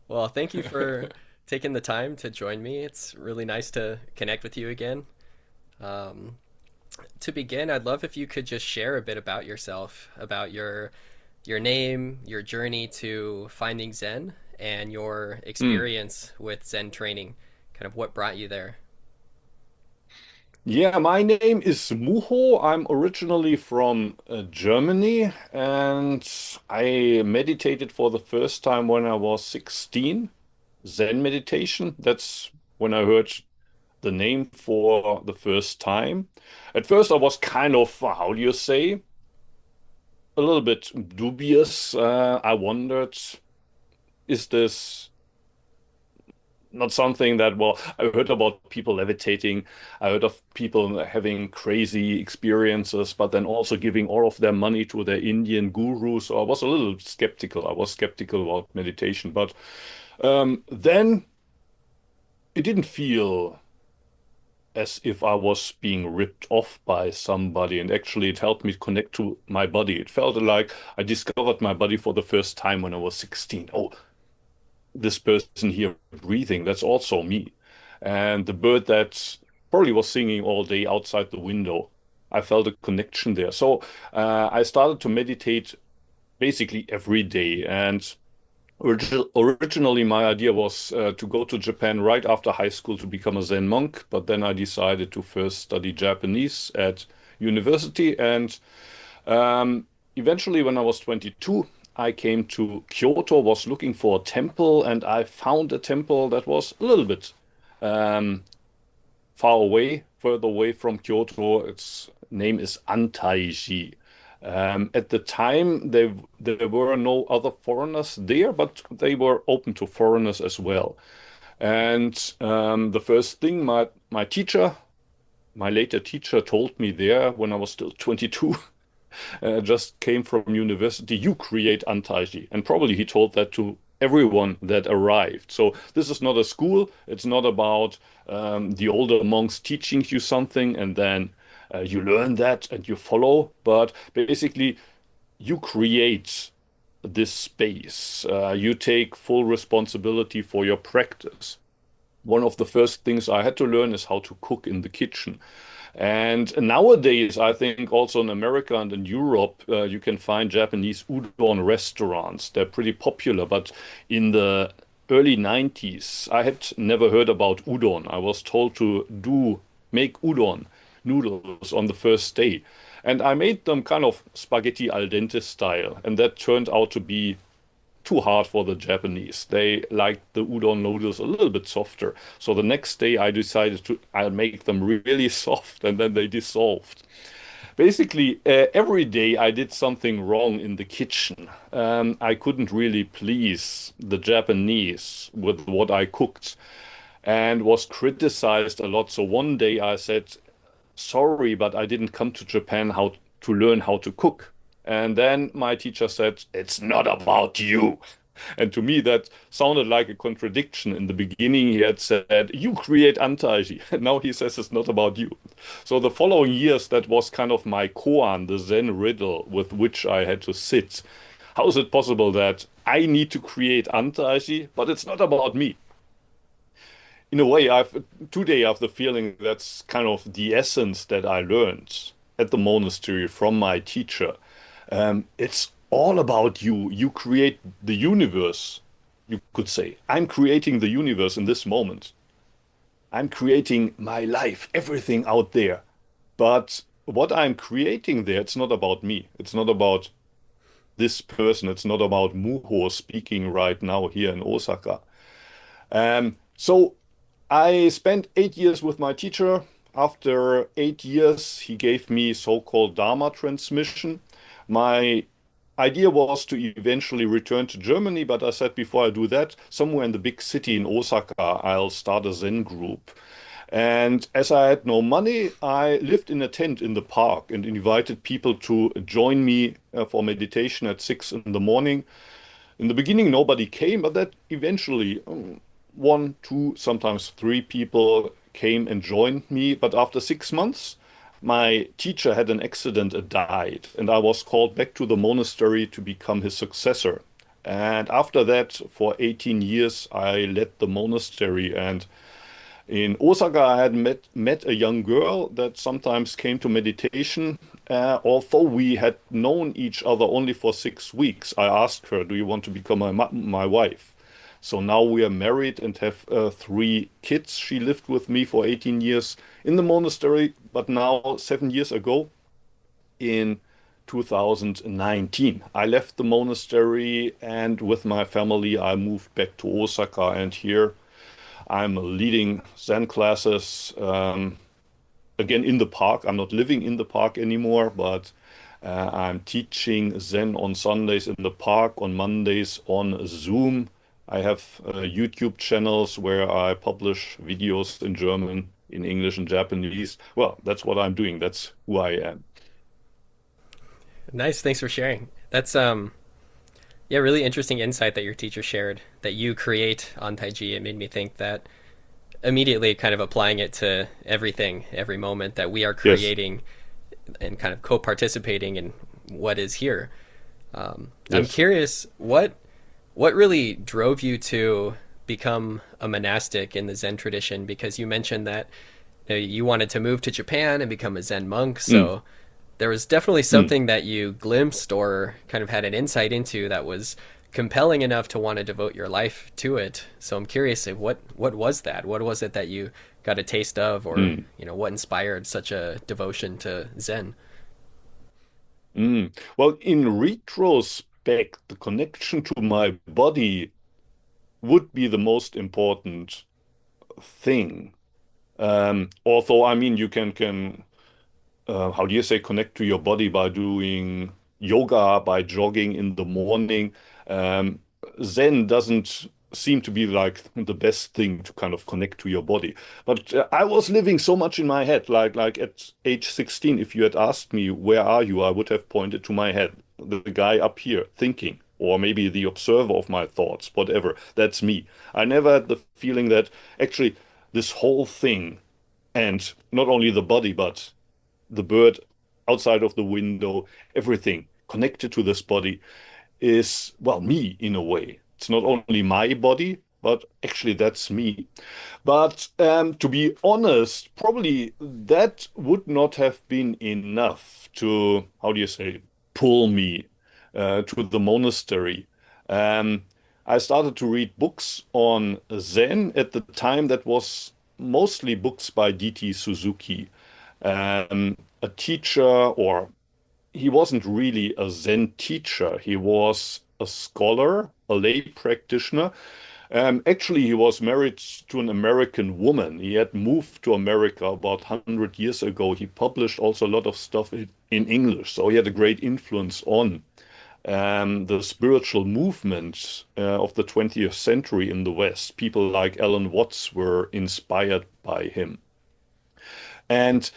Well, thank you for taking the time to join me. It's really nice to connect with you again. Um, to begin, I'd love if you could just share a bit about yourself, about your name, your journey to finding Zen, and your Mm. experience with Zen training. Kind of what brought you there. Yeah, my name is Muho. I'm originally from Germany, and I meditated for the first time when I was 16. Zen meditation. That's when I heard the name for the first time. At first, I was kind of, how do you say, a little bit dubious. I wondered, is this not something that, well, I heard about people levitating. I heard of people having crazy experiences, but then also giving all of their money to their Indian gurus. So I was a little skeptical. I was skeptical about meditation, but then it didn't feel as if I was being ripped off by somebody. And actually, it helped me connect to my body. It felt like I discovered my body for the first time when I was 16. Oh, this person here breathing, that's also me. And the bird that probably was singing all day outside the window, I felt a connection there. So I started to meditate basically every day. And originally, my idea was to go to Japan right after high school to become a Zen monk. But then I decided to first study Japanese at university. And eventually, when I was 22, I came to Kyoto, was looking for a temple, and I found a temple that was a little bit um, far away, further away from Kyoto. Its name is Antaiji. At the time, there were no other foreigners there, but they were open to foreigners as well. And the first thing my teacher, my later teacher, told me there when I was still 22, just came from university, you create Antaiji. And probably he told that to everyone that arrived. So this is not a school. It's not about the older monks teaching you something and then you learn that and you follow. But basically, you create this space. You take full responsibility for your practice. One of the first things I had to learn is how to cook in the kitchen. And nowadays, I think also in America and in Europe, you can find Japanese udon restaurants. They're pretty popular, but in the early 90s, I had never heard about udon. I was told to make udon noodles on the first day. And I made them kind of spaghetti al dente style, and that turned out to be too hard for the Japanese. They liked the udon noodles a little bit softer. So the next day I decided I'll make them really soft and then they dissolved. Basically, every day I did something wrong in the kitchen. I couldn't really please the Japanese with what I cooked and was criticized a lot. So one day I said, sorry, but I didn't come to Japan how to learn how to cook. And then my teacher said, it's not about you. And to me, that sounded like a contradiction. In the beginning, he had said, you create Antaiji. And now he says it's not about you. So the following years, that was kind of my koan, the Zen riddle with which I had to sit. How is it possible that I need to create Antaiji, but it's not about me? In a way, today I have the feeling that's kind of the essence that I learned at the monastery from my teacher. It's all about you. You create the universe, you could say. I'm creating the universe in this moment. I'm creating my life, everything out there. But what I'm creating there, it's not about me. It's not about this person. It's not about Muho speaking right now here in Osaka. So I spent 8 years with my teacher. After 8 years, he gave me so-called Dharma transmission. My idea was to eventually return to Germany, but I said before I do that, somewhere in the big city in Osaka, I'll start a Zen group. And as I had no money, I lived in a tent in the park and invited people to join me for meditation at 6 in the morning. In the beginning, nobody came, but that eventually one, two, sometimes three people came and joined me. But after 6 months, my teacher had an accident and died, and I was called back to the monastery to become his successor. And after that, for 18 years, I led the monastery. And in Osaka, I had met a young girl that sometimes came to meditation. Although we had known each other only for 6 weeks, I asked her, "Do you want to become my wife?" So now we are married and have 3 kids. She lived with me for 18 years in the monastery, but now 7 years ago, in 2019, I left the monastery and with my family, I moved back to Osaka. And here I'm leading Zen classes again in the park. I'm not living in the park anymore, but I'm teaching Zen on Sundays in the park, on Mondays on Zoom. I have YouTube channels where I publish videos in German, in English, and Japanese. Well, that's what I'm doing. That's who I am. Nice. Thanks for sharing. That's yeah, really interesting insight that your teacher shared that you create on Taiji. It made me think that immediately kind of applying it to everything, every moment that we are Yes, creating and kind of co-participating in what is here. I'm yes. curious, what really drove you to become a monastic in the Zen tradition? Because you mentioned that you wanted to move to Japan and become a Zen monk, Mm, so there was definitely mm, something that you glimpsed or kind of had an insight into that was compelling enough to want to devote your life to it. So I'm curious, what was that? What was it that you got a taste of, or mm, what inspired such a devotion to Zen? Well, in retrospect, the connection to my body would be the most important thing. Although, I mean, you can how do you say, connect to your body by doing yoga, by jogging in the morning. Um, Zen doesn't seem to be like the best thing to kind of connect to your body. But I was living so much in my head, like at age 16, if you had asked me, where are you? I would have pointed to my head, the guy up here thinking, or maybe the observer of my thoughts, whatever. That's me. I never had the feeling that actually this whole thing, and not only the body, but the bird outside of the window, everything connected to this body is, well, me in a way. It's not only my body, but actually that's me. But to be honest, probably that would not have been enough to, how do you say, pull me to the monastery. Um, I started to read books on Zen at the time. That was mostly books by D.T. Suzuki, a teacher, or he wasn't really a Zen teacher. He was a scholar, a lay practitioner. Actually, he was married to an American woman. He had moved to America about 100 years ago. He published also a lot of stuff in English, so he had a great influence on the spiritual movement of the 20th century in the West. People like Alan Watts were inspired by him. And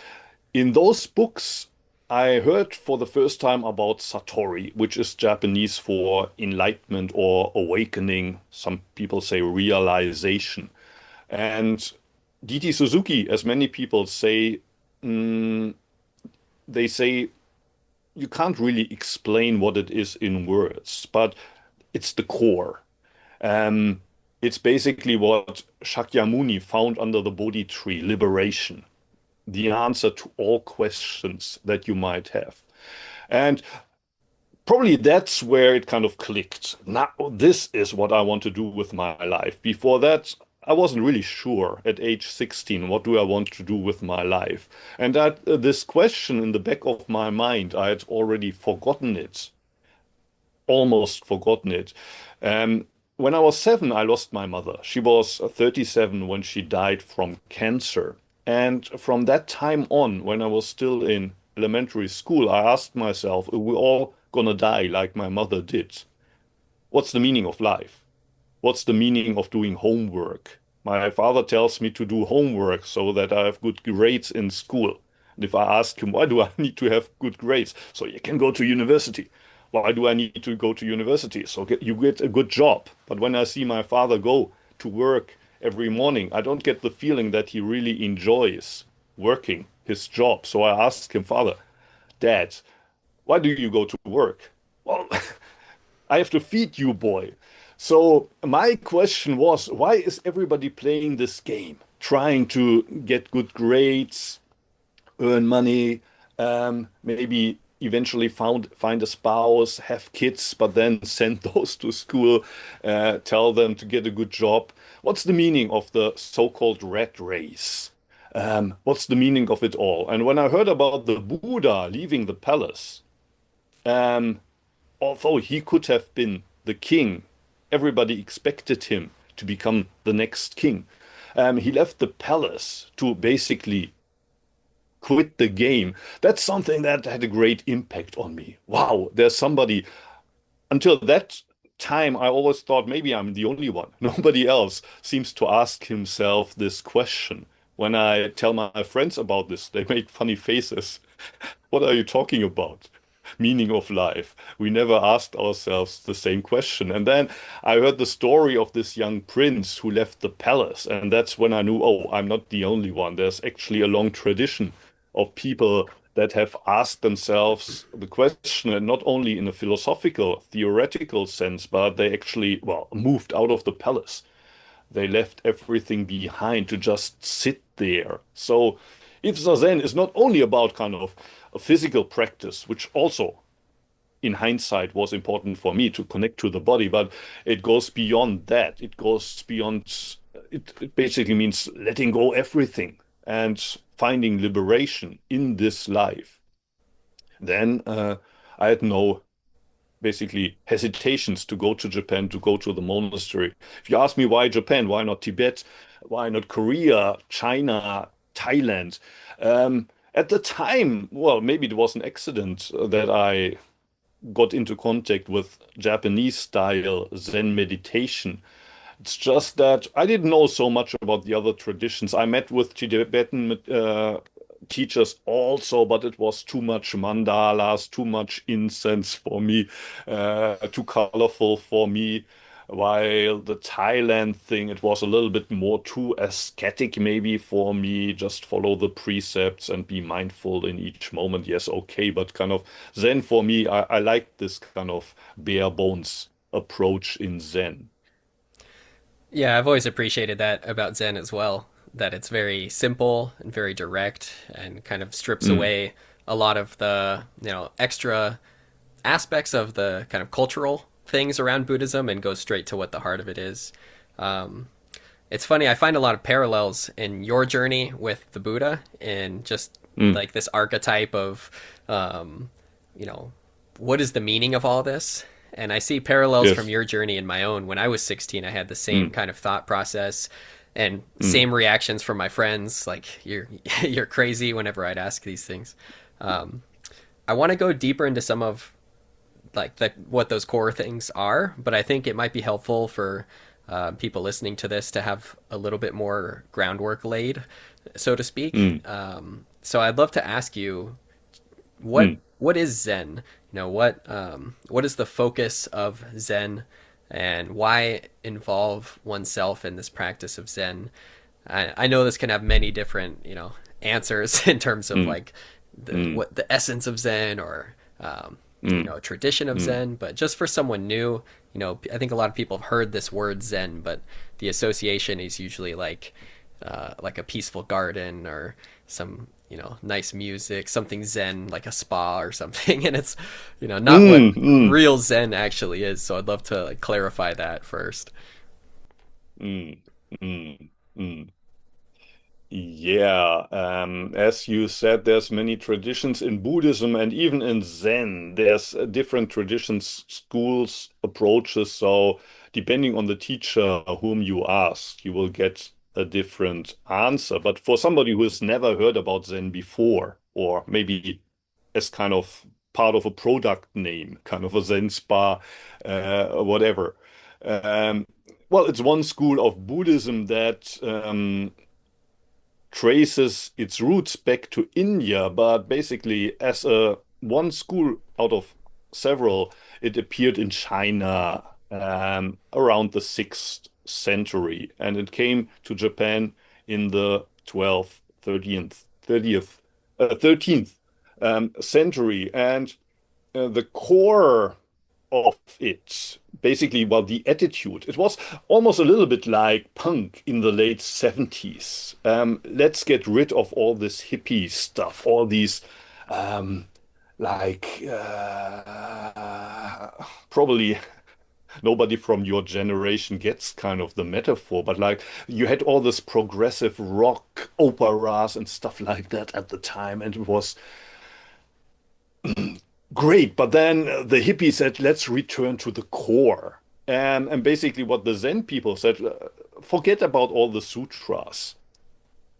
in those books, I heard for the first time about Satori, which is Japanese for enlightenment or awakening. Some people say realization. And D.T. Suzuki, as many people say, mm, they say you can't really explain what it is in words, but it's the core. Um, it's basically what Shakyamuni found under the Bodhi tree, liberation, the answer to all questions that you might have. And probably that's where it kind of clicked. Now, this is what I want to do with my life. Before that, I wasn't really sure at age 16, what do I want to do with my life? And that this question in the back of my mind, I had already forgotten it, almost forgotten it. Um, when I was 7, I lost my mother. She was 37 when she died from cancer. And from that time on, when I was still in elementary school, I asked myself, are we all gonna die like my mother did? What's the meaning of life? What's the meaning of doing homework? My father tells me to do homework so that I have good grades in school. And if I ask him, why do I need to have good grades? So you can go to university. Why do I need to go to university? So you get a good job. But when I see my father go to work every morning, I don't get the feeling that he really enjoys working his job. So I asked him, Father, Dad, why do you go to work? Well, I have to feed you, boy. So my question was, why is everybody playing this game? Trying to get good grades, earn money, maybe eventually find a spouse, have kids, but then send those to school, tell them to get a good job. What's the meaning of the so-called rat race? What's the meaning of it all? And when I heard about the Buddha leaving the palace, um, although he could have been the king, everybody expected him to become the next king. He left the palace to basically quit the game. That's something that had a great impact on me. Wow, there's somebody. Until that time, I always thought maybe I'm the only one. Nobody else seems to ask himself this question. When I tell my friends about this, they make funny faces. What are you talking about? Meaning of life. We never asked ourselves the same question. And then I heard the story of this young prince who left the palace. And that's when I knew, oh, I'm not the only one. There's actually a long tradition of people that have asked themselves the question, and not only in a philosophical, theoretical sense, but they actually, well, moved out of the palace. They left everything behind to just sit there. So if Zazen is not only about kind of a physical practice, which also in hindsight was important for me to connect to the body, but it goes beyond that. It goes beyond, it basically means letting go everything and finding liberation in this life. Then I had no basically hesitations to go to Japan, to go to the monastery. If you ask me why Japan, why not Tibet, why not Korea, China, Thailand? At the time, well, maybe it was an accident that I got into contact with Japanese style Zen meditation. It's just that I didn't know so much about the other traditions. I met with Tibetan teachers also, but it was too much mandalas, too much incense for me, too colorful for me. While the Thailand thing, it was a little bit more too aesthetic maybe for me. Just follow the precepts and be mindful in each moment. Yes, okay, but kind of Zen for me, I like this kind of bare bones approach in Zen. Yeah, I've always appreciated that about Zen as well, that it's very simple and very direct and kind of strips Mm, away a lot of the, extra aspects of the kind of cultural things around Buddhism and goes straight to what the heart of it is. Um, it's funny, I find a lot of parallels in your journey with the Buddha and just mm, like this archetype of, um, you know, what is the meaning of all this? And I see parallels from yes. your journey and my own. When I was 16, I had the same Mm, kind of thought process and mm, same reactions from my friends. Like you're crazy whenever I'd ask these things. Um, I want to go deeper into some of like what those core things are, but I think it might be helpful for people listening to this to have a little bit more groundwork laid, so to speak. mm, So I'd love to ask you mm. what is Zen? What is the focus of Zen, and why involve oneself in this practice of Zen? I know this can have many different answers in terms of Mm, like mm, what the essence of Zen or mm, a tradition of mm, Zen, but just for someone new, I think a lot of people have heard this word Zen, but the association is usually like a peaceful garden or some nice music, something Zen like a spa or something, and it's not what mm, mm, real Zen actually is. So I'd love to like clarify that first. mm, mm, mm. Yeah, as you said, there's many traditions in Buddhism and even in Zen. There's different traditions, schools, approaches. So depending on the teacher whom you ask, you will get a different answer. But for somebody who has never heard about Zen before, or maybe as kind of part of a product name, kind of a Zen spa, or whatever. Um, well, it's one school of Buddhism that traces its roots back to India, but basically, as a one school out of several, it appeared in China around the 6th century, and it came to Japan in the 12th, 13th century. And the core of it. Basically, well, the attitude. It was almost a little bit like punk in the late 70s. Let's get rid of all this hippie stuff, all these um, like probably nobody from your generation gets kind of the metaphor, but like you had all this progressive rock operas and stuff like that at the time, and it was great. But then the hippies said, let's return to the core. And basically, what the Zen people said, forget about all the sutras,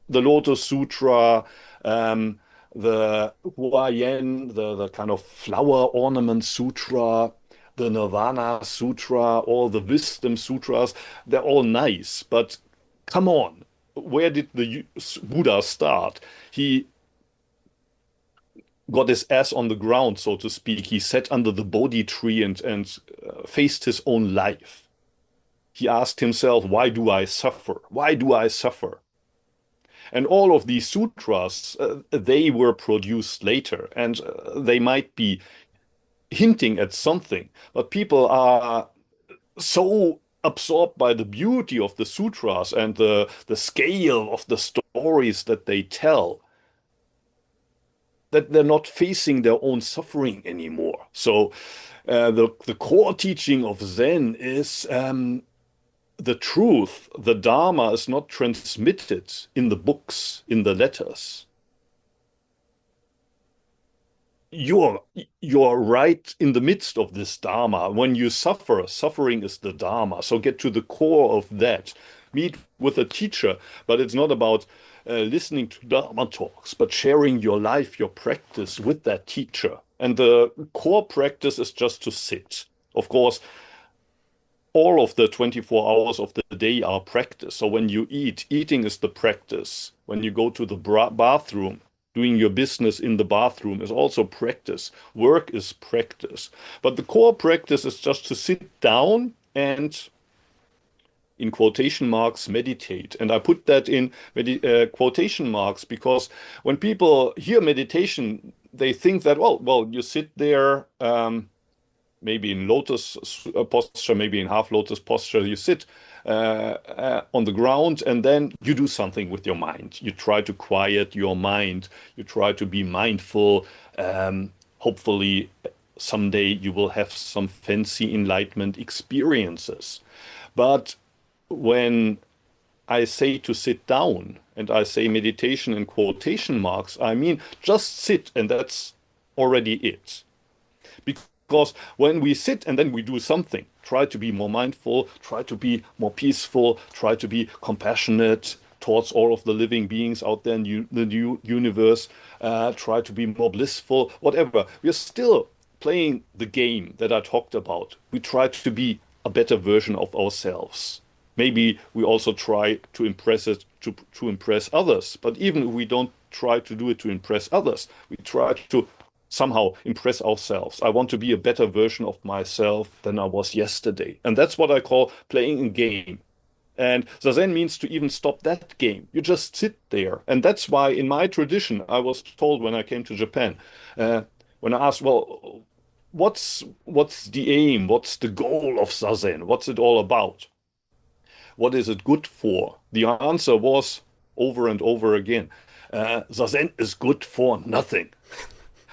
the Lotus Sutra, um, the Huayan, the kind of flower ornament sutra, the Nirvana Sutra, all the wisdom sutras. They're all nice, but come on, where did the Buddha start? He got his ass on the ground, so to speak. He sat under the Bodhi tree and faced his own life. He asked himself, why do I suffer? Why do I suffer? And all of these sutras, they were produced later, and they might be hinting at something, but people are so absorbed by the beauty of the sutras and the scale of the stories that they tell that they're not facing their own suffering anymore. So the core teaching of Zen is the truth, the Dharma is not transmitted in the books, in the letters. You're you're right in the midst of this Dharma. When you suffer, suffering is the Dharma. So get to the core of that. Meet with a teacher, but it's not about listening to Dharma talks, but sharing your life, your practice with that teacher. And the core practice is just to sit. Of course, all of the 24 hours of the day are practice. So when you eat, eating is the practice. When you go to the bathroom, doing your business in the bathroom is also practice. Work is practice. But the core practice is just to sit down and, in quotation marks, meditate. And I put that in quotation marks because when people hear meditation, they think that, well, you sit there. Maybe in lotus posture, maybe in half lotus posture, you sit on the ground and then you do something with your mind. You try to quiet your mind. You try to be mindful. Hopefully, someday you will have some fancy enlightenment experiences. But when I say to sit down and I say meditation in quotation marks, I mean just sit and that's already it. Because when we sit and then we do something, try to be more mindful, try to be more peaceful, try to be compassionate towards all of the living beings out there in the new universe, try to be more blissful, whatever. We are still playing the game that I talked about. We try to be a better version of ourselves. Maybe we also try to impress it to impress others. But even if we don't try to do it to impress others, we try to somehow impress ourselves. I want to be a better version of myself than I was yesterday. And that's what I call playing a game. And Zazen means to even stop that game. You just sit there. And that's why in my tradition, I was told when I came to Japan, when I asked, well, what's the aim? What's the goal of Zazen? What's it all about? What is it good for? The answer was over and over again, Zazen is good for nothing.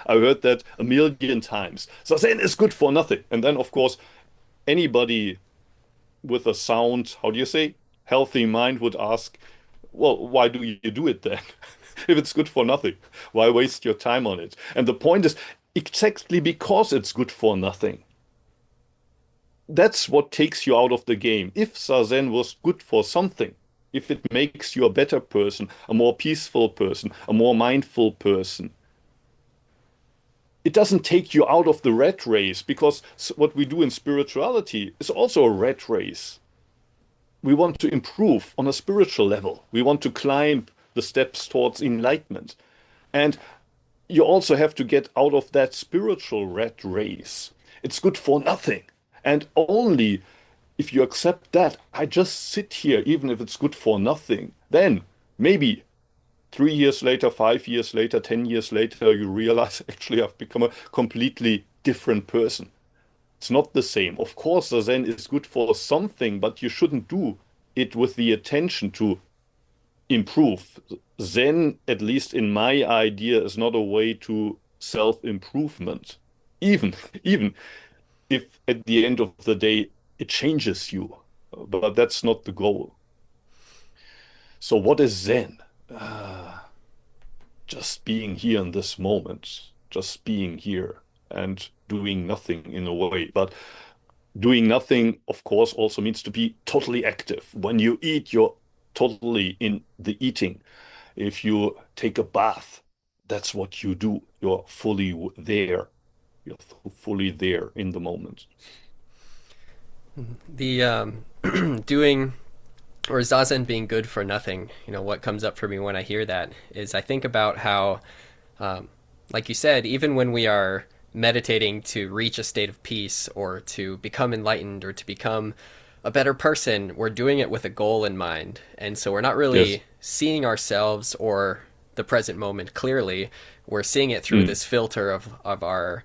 I heard that a million times. Zazen is good for nothing. And then, of course, anybody with a sound, how do you say, healthy mind would ask, well, why do you do it then? If it's good for nothing, why waste your time on it? And the point is exactly because it's good for nothing. That's what takes you out of the game. If Zazen was good for something, if it makes you a better person, a more peaceful person, a more mindful person, it doesn't take you out of the rat race because what we do in spirituality is also a rat race. We want to improve on a spiritual level. We want to climb the steps towards enlightenment. And you also have to get out of that spiritual rat race. It's good for nothing. And only if you accept that, I just sit here, even if it's good for nothing, then maybe 3 years later, 5 years later, 10 years later, you realize actually I've become a completely different person. It's not the same. Of course, the Zen is good for something, but you shouldn't do it with the attention to improve. Zen, at least in my idea, is not a way to self-improvement. Even, even if at the end of the day it changes you, but that's not the goal. So what is Zen? Just being here in this moment, just being here and doing nothing in a way. But doing nothing, of course, also means to be totally active. When you eat, you're totally in the eating. If you take a bath, that's what you do. You're fully there. You're fully there in the moment. The doing or zazen being good for nothing, what comes up for me when I hear that is I think about how, um, like you said, even when we are meditating to reach a state of peace or to become enlightened or to become a better person, we're doing it with a goal in mind. And so we're not Yes. really seeing ourselves or the present moment clearly. We're seeing it through Mm, this filter of our,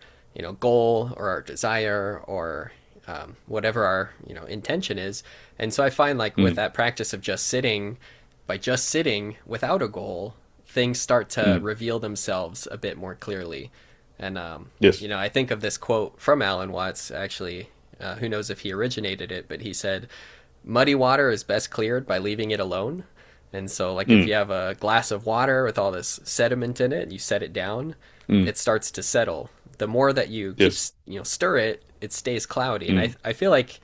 goal or our desire or whatever our, intention is. And so I find like with mm, that practice of just sitting, by just sitting without a goal, things start to mm. reveal themselves a bit more clearly. And Yes. I think of this quote from Alan Watts. Actually, who knows if he originated it, but he said, "Muddy water is best cleared by leaving it alone." And so, like, if Mm, you have a glass of water with all this sediment in it, and you set it down, mm. it starts to settle. The more that you keep, Yes. stir it, it stays cloudy. And Mm, I feel like,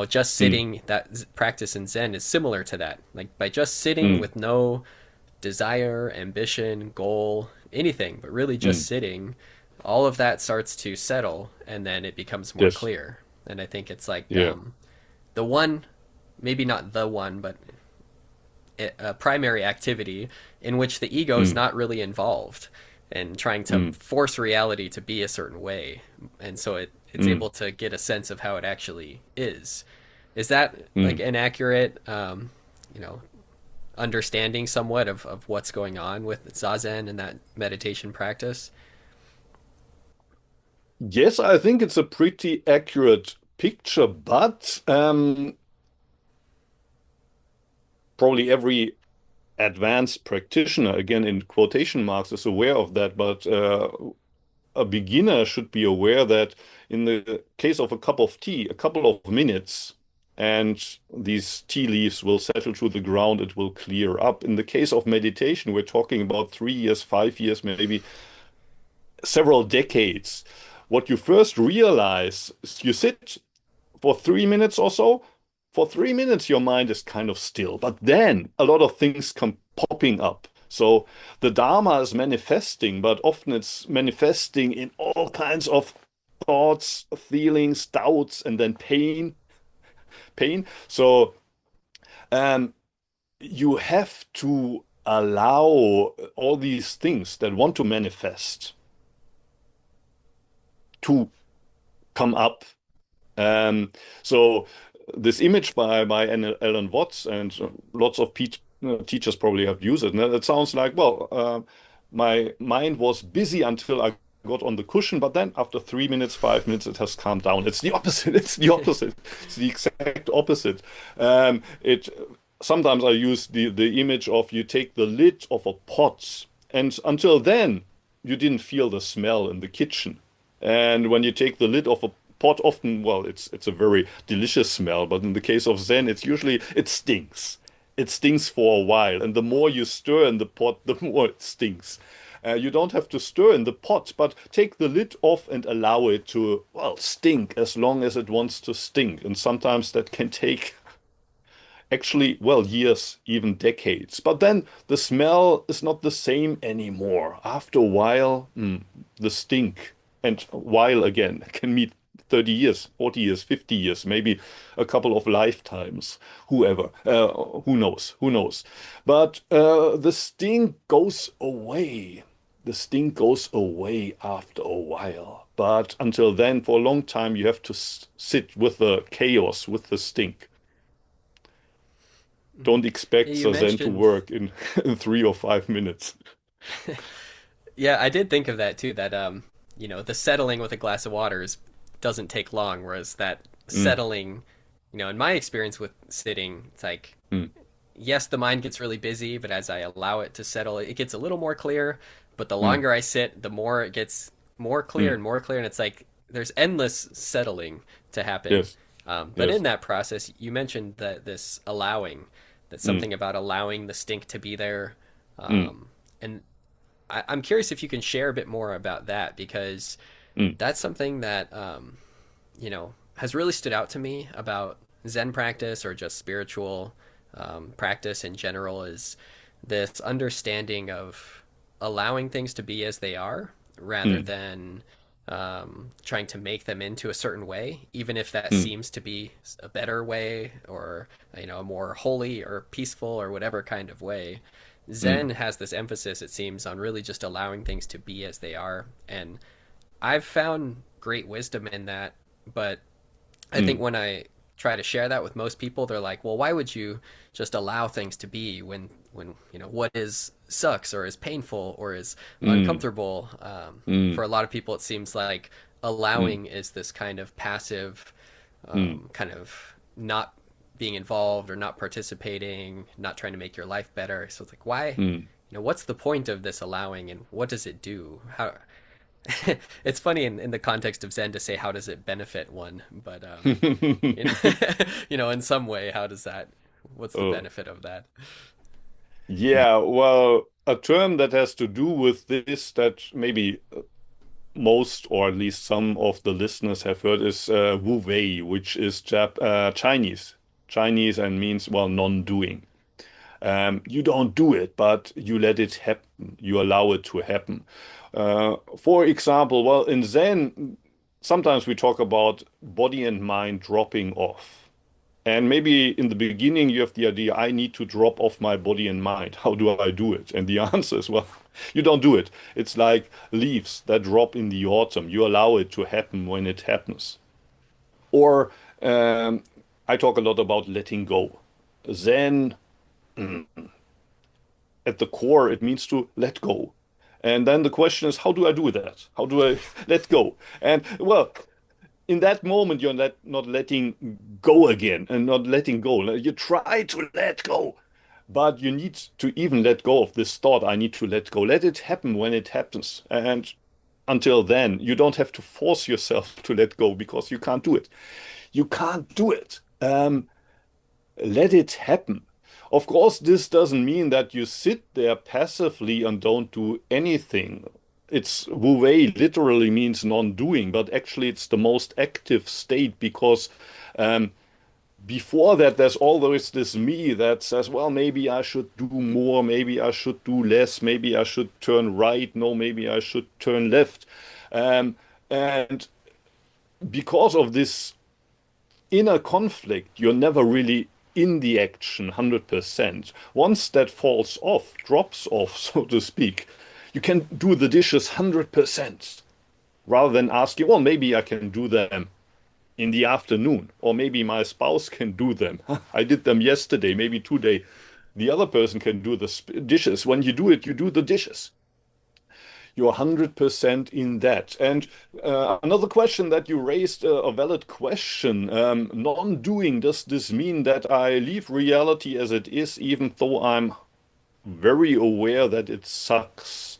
just mm, sitting, that practice in Zen is similar to that. Like, by just sitting mm, with no desire, ambition, goal, anything, but really just mm. sitting, all of that starts to settle and then it becomes more Yes. clear. And I think it's like Yeah. the one, maybe not the one, but a primary activity in which the ego is Mm, not really involved and trying to mm, force reality to be a certain way. And so it's mm, able to get a sense of how it actually is. Is that like mm. an accurate, you know, understanding somewhat of what's going on with zazen and that meditation practice? Yes, I think it's a pretty accurate picture, but probably every advanced practitioner, again in quotation marks, is aware of that. But a beginner should be aware that in the case of a cup of tea, a couple of minutes, and these tea leaves will settle to the ground, it will clear up. In the case of meditation, we're talking about 3 years, 5 years, maybe several decades. What you first realize is you sit for 3 minutes or so. For 3 minutes, your mind is kind of still, but then a lot of things come popping up. So the Dharma is manifesting, but often it's manifesting in all kinds of thoughts, feelings, doubts, and then pain. So um, you have to allow all these things that want to manifest to come up. Um, so this image by Alan Watts and lots of teachers probably have used it. And it sounds like, well, my mind was busy until I got on the cushion, but then after 3 minutes, 5 minutes, it has calmed down. It's the opposite. It's the opposite. It's the exact opposite. It sometimes I use the image of you take the lid of a pot, and until then, you didn't feel the smell in the kitchen. And when you take the lid off a pot, often, well, it's a very delicious smell, but in the case of Zen, it's usually it stinks. It stinks for a while, and the more you stir in the pot, the more it stinks. You don't have to stir in the pot, but take the lid off and allow it to, well, stink as long as it wants to stink. And sometimes that can take actually, well, years, even decades. But then the smell is not the same anymore. After a while, the stink, and while again, can mean 30 years, 40 years, 50 years, maybe a couple of lifetimes, whoever, who knows, who knows. But the sting goes away. The sting goes away after a while. But until then, for a long time, you have to sit with the chaos, with the stink. Mhm. Don't Yeah, expect you Zazen to mentioned. work in, in 3 or 5 minutes. Yeah, I did think of that too. That the settling with a glass of water is doesn't take long, whereas that mm, settling, in my experience with sitting, it's like, mm, yes, the mind gets really busy, but as I allow it to settle, it gets a little more clear. But the mm, longer I sit, the more it gets more clear mm. and more clear, and it's like there's endless settling to happen. Yes, But in yes. that process, you mentioned that this allowing, that's Mm, something about allowing the stink to be there. mm, And I'm curious if you can share a bit more about that because mm, that's something that has really stood out to me about Zen practice or just spiritual practice in general is this understanding of allowing things to be as they are rather mm, than trying to make them into a certain way, even if that mm, seems to be a better way or a more holy or peaceful or whatever kind of way. mm, Zen has this emphasis, it seems, on really just allowing things to be as they are, and I've found great wisdom in that, but I think mm, when I try to share that with most people, they're like, "Well, why would you just allow things to be when what is sucks or is painful or is mm, uncomfortable?" For mm, a lot of people, it seems like mm, allowing is this kind of passive, mm, kind of not being involved or not participating, not trying to make your life better. So it's like, why? mm. What's the point of this allowing, and what does it do? How it's funny in the context of Zen to say how does it benefit one, but you know, in some way, how does that? What's the Oh, benefit of that? yeah, well, a term that has to do with this that maybe most or at least some of the listeners have heard is Wu Wei, which is Chinese. Chinese and means, well, non-doing. You don't do it, but you let it happen. You allow it to happen. For example, well, in Zen, sometimes we talk about body and mind dropping off. And maybe in the beginning, you have the idea, I need to drop off my body and mind. How do I do it? And the answer is, well, you don't do it. It's like leaves that drop in the autumn. You allow it to happen when it happens. Or I talk a lot about letting go. Zen, at the core, it means to let go. And then the question is, how do I do that? How do I let go? And well, in that moment, you're not letting go again and not letting go. You try to let go, but you need to even let go of this thought. I need to let go. Let it happen when it happens. And until then, you don't have to force yourself to let go because you can't do it. You can't do it. Let it happen. Of course, this doesn't mean that you sit there passively and don't do anything. It's Wu Wei literally means non-doing, but actually it's the most active state because um, before that, there's always this me that says, well, maybe I should do more, maybe I should do less, maybe I should turn right, no, maybe I should turn left. And because of this inner conflict, you're never really in the action 100%. Once that falls off, drops off, so to speak, you can do the dishes 100% rather than asking, well, maybe I can do them in the afternoon, or maybe my spouse can do them. I did them yesterday, maybe today. The other person can do the dishes. When you do it, you do the dishes. You're 100% in that. And another question that you raised, a valid question. Non-doing, does this mean that I leave reality as it is, even though I'm very aware that it sucks?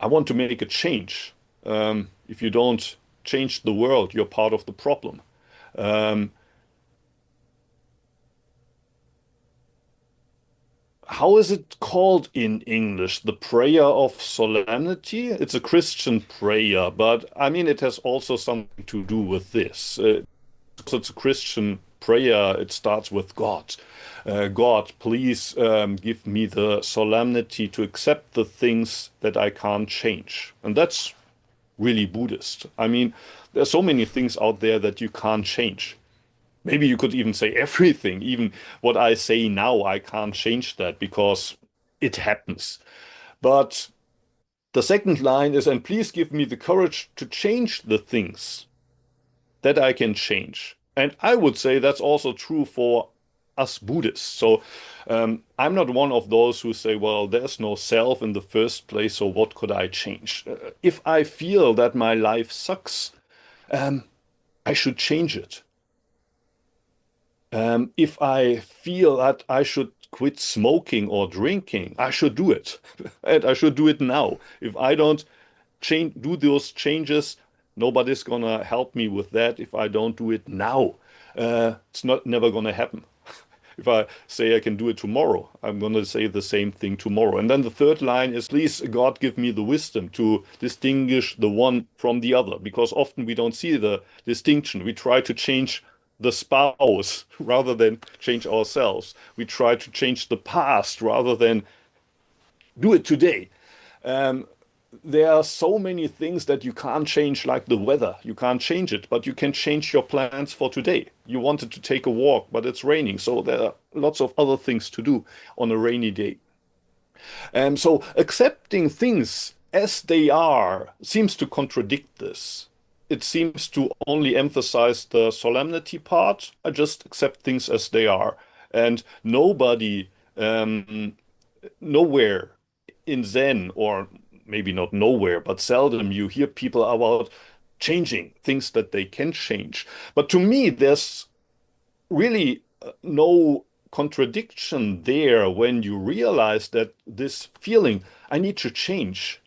I want to make a change. If you don't change the world, you're part of the problem. Um, how is it called in English? The prayer of solemnity? It's a Christian prayer, but I mean, it has also something to do with this. So it's a Christian prayer. It starts with God. God, please give me the solemnity to accept the things that I can't change. And that's really Buddhist. I mean, there's so many things out there that you can't change. Maybe you could even say everything. Even what I say now, I can't change that because it happens. But the second line is, and please give me the courage to change the things that I can change. And I would say that's also true for us Buddhists. So I'm not one of those who say, well, there's no self in the first place, so what could I change? If I feel that my life sucks, I should change it. If I feel that I should quit smoking or drinking, I should do it. And I should do it now. If I don't do those changes, nobody's gonna help me with that if I don't do it now. It's not never gonna happen. If I say I can do it tomorrow, I'm going to say the same thing tomorrow. And then the third line is, please, God, give me the wisdom to distinguish the one from the other, because often we don't see the distinction. We try to change the spouse rather than change ourselves. We try to change the past rather than do it today. Um, there are so many things that you can't change, like the weather. You can't change it, but you can change your plans for today. You wanted to take a walk, but it's raining. So there are lots of other things to do on a rainy day. So accepting things as they are seems to contradict this. It seems to only emphasize the solemnity part. I just accept things as they are. And um, nowhere in Zen, or maybe not nowhere, but seldom you hear people about changing things that they can change. But to me, there's really no contradiction there when you realize that this feeling, I need to change.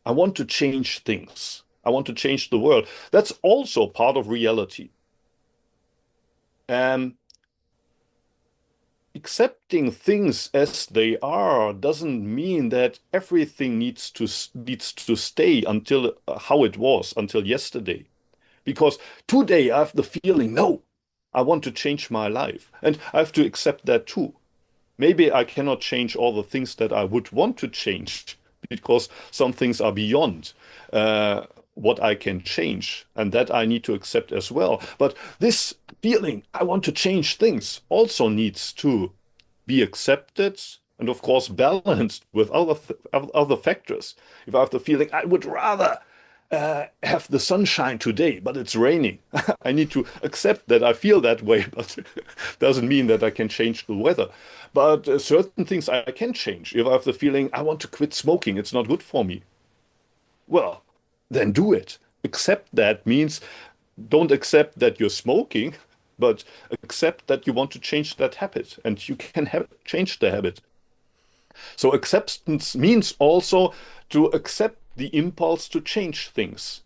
I want to change things. I want to change the world. That's also part of reality. And accepting things as they are doesn't mean that everything needs to stay until how it was until yesterday. Because today I have the feeling, no, I want to change my life, and I have to accept that too. Maybe I cannot change all the things that I would want to change because some things are beyond what I can change, and that I need to accept as well. But this feeling, I want to change things, also needs to be accepted and, of course, balanced with other factors. If I have the feeling, I would rather have the sunshine today, but it's raining. I need to accept that I feel that way, but doesn't mean that I can change the weather. But certain things I can change. If I have the feeling I want to quit smoking, it's not good for me. Well, then do it. Accept that means don't accept that you're smoking, but accept that you want to change that habit and you can change the habit. So acceptance means also to accept the impulse to change things.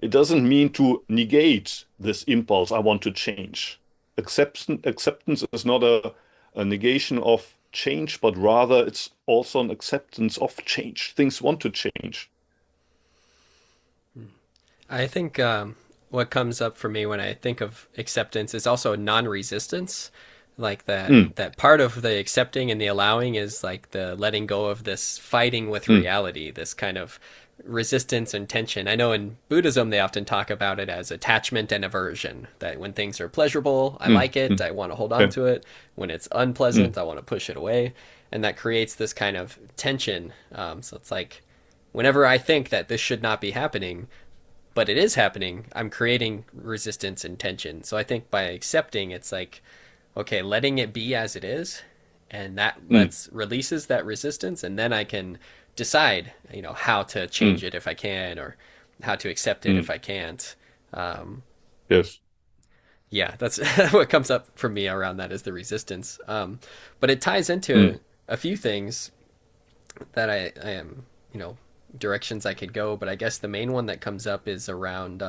It doesn't mean to negate this impulse, I want to change. Acceptance is not a negation of change, but rather it's also an acceptance of change. Things want to change. I think what comes up for me when I think of acceptance is also non-resistance. Like Mm, that part of the accepting and the allowing is like the letting go of this fighting with mm, reality, this kind of resistance and tension. I know in Buddhism they often talk about it as attachment and aversion. That when things are pleasurable, I mm, like it, mm, I want to hold on yeah, to it. When it's mm, unpleasant, I want to push it away. And that creates this kind of tension. So it's like whenever I think that this should not be happening, but it is happening, I'm creating resistance and tension. So I think by accepting, it's like, okay, letting it be as it is, and that mm, lets releases that resistance, and then I can decide, how to change mm, it if I can, or how to accept it if mm, I can't. Um, yes. yeah, that's what comes up for me around that is the resistance. But it ties Mm, into a few things that I am, directions I could go. But I guess the main one that comes up is around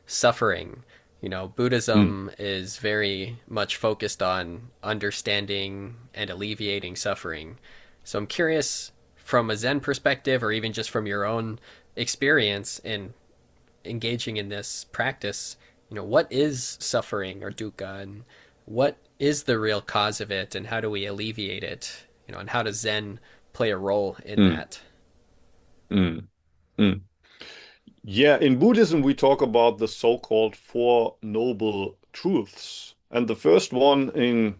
suffering. mm, Buddhism is very much focused on understanding and alleviating suffering. So I'm curious from a Zen perspective, or even just from your own experience in engaging in this practice, what is suffering or dukkha, and what is the real cause of it, and how do we alleviate it? And how does Zen play a role in mm, that? mm, mm. Yeah, in Buddhism, we talk about the so-called Four Noble Truths. And the first one in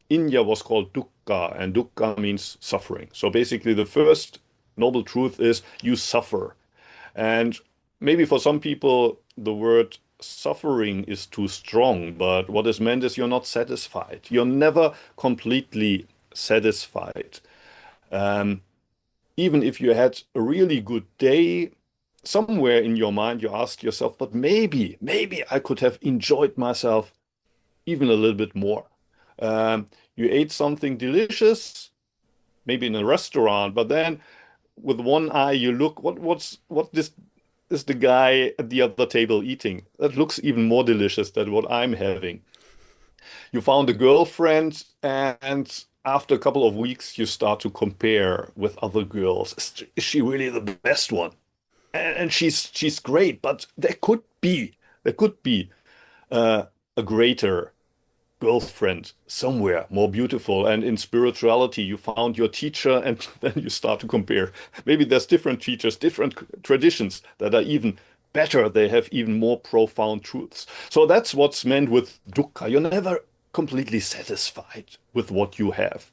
India was called dukkha, and dukkha means suffering. So basically, the first noble truth is you suffer. And maybe for some people, the word suffering is too strong, but what is meant is you're not satisfied. You're never completely satisfied. Um, Even if you had a really good day, somewhere in your mind, you ask yourself, but maybe I could have enjoyed myself even a little bit more. You ate something delicious, maybe in a restaurant, but then with one eye you look, what this is the guy at the other table eating? That looks even more delicious than what I'm having. You found a girlfriend, and after a couple of weeks, you start to compare with other girls. Is she really the best one? And she's great, but there could be uh, a greater girlfriend somewhere more beautiful. And in spirituality, you found your teacher, and then you start to compare. Maybe there's different teachers, different traditions that are even better. They have even more profound truths. So that's what's meant with dukkha. You're never completely satisfied with what you have.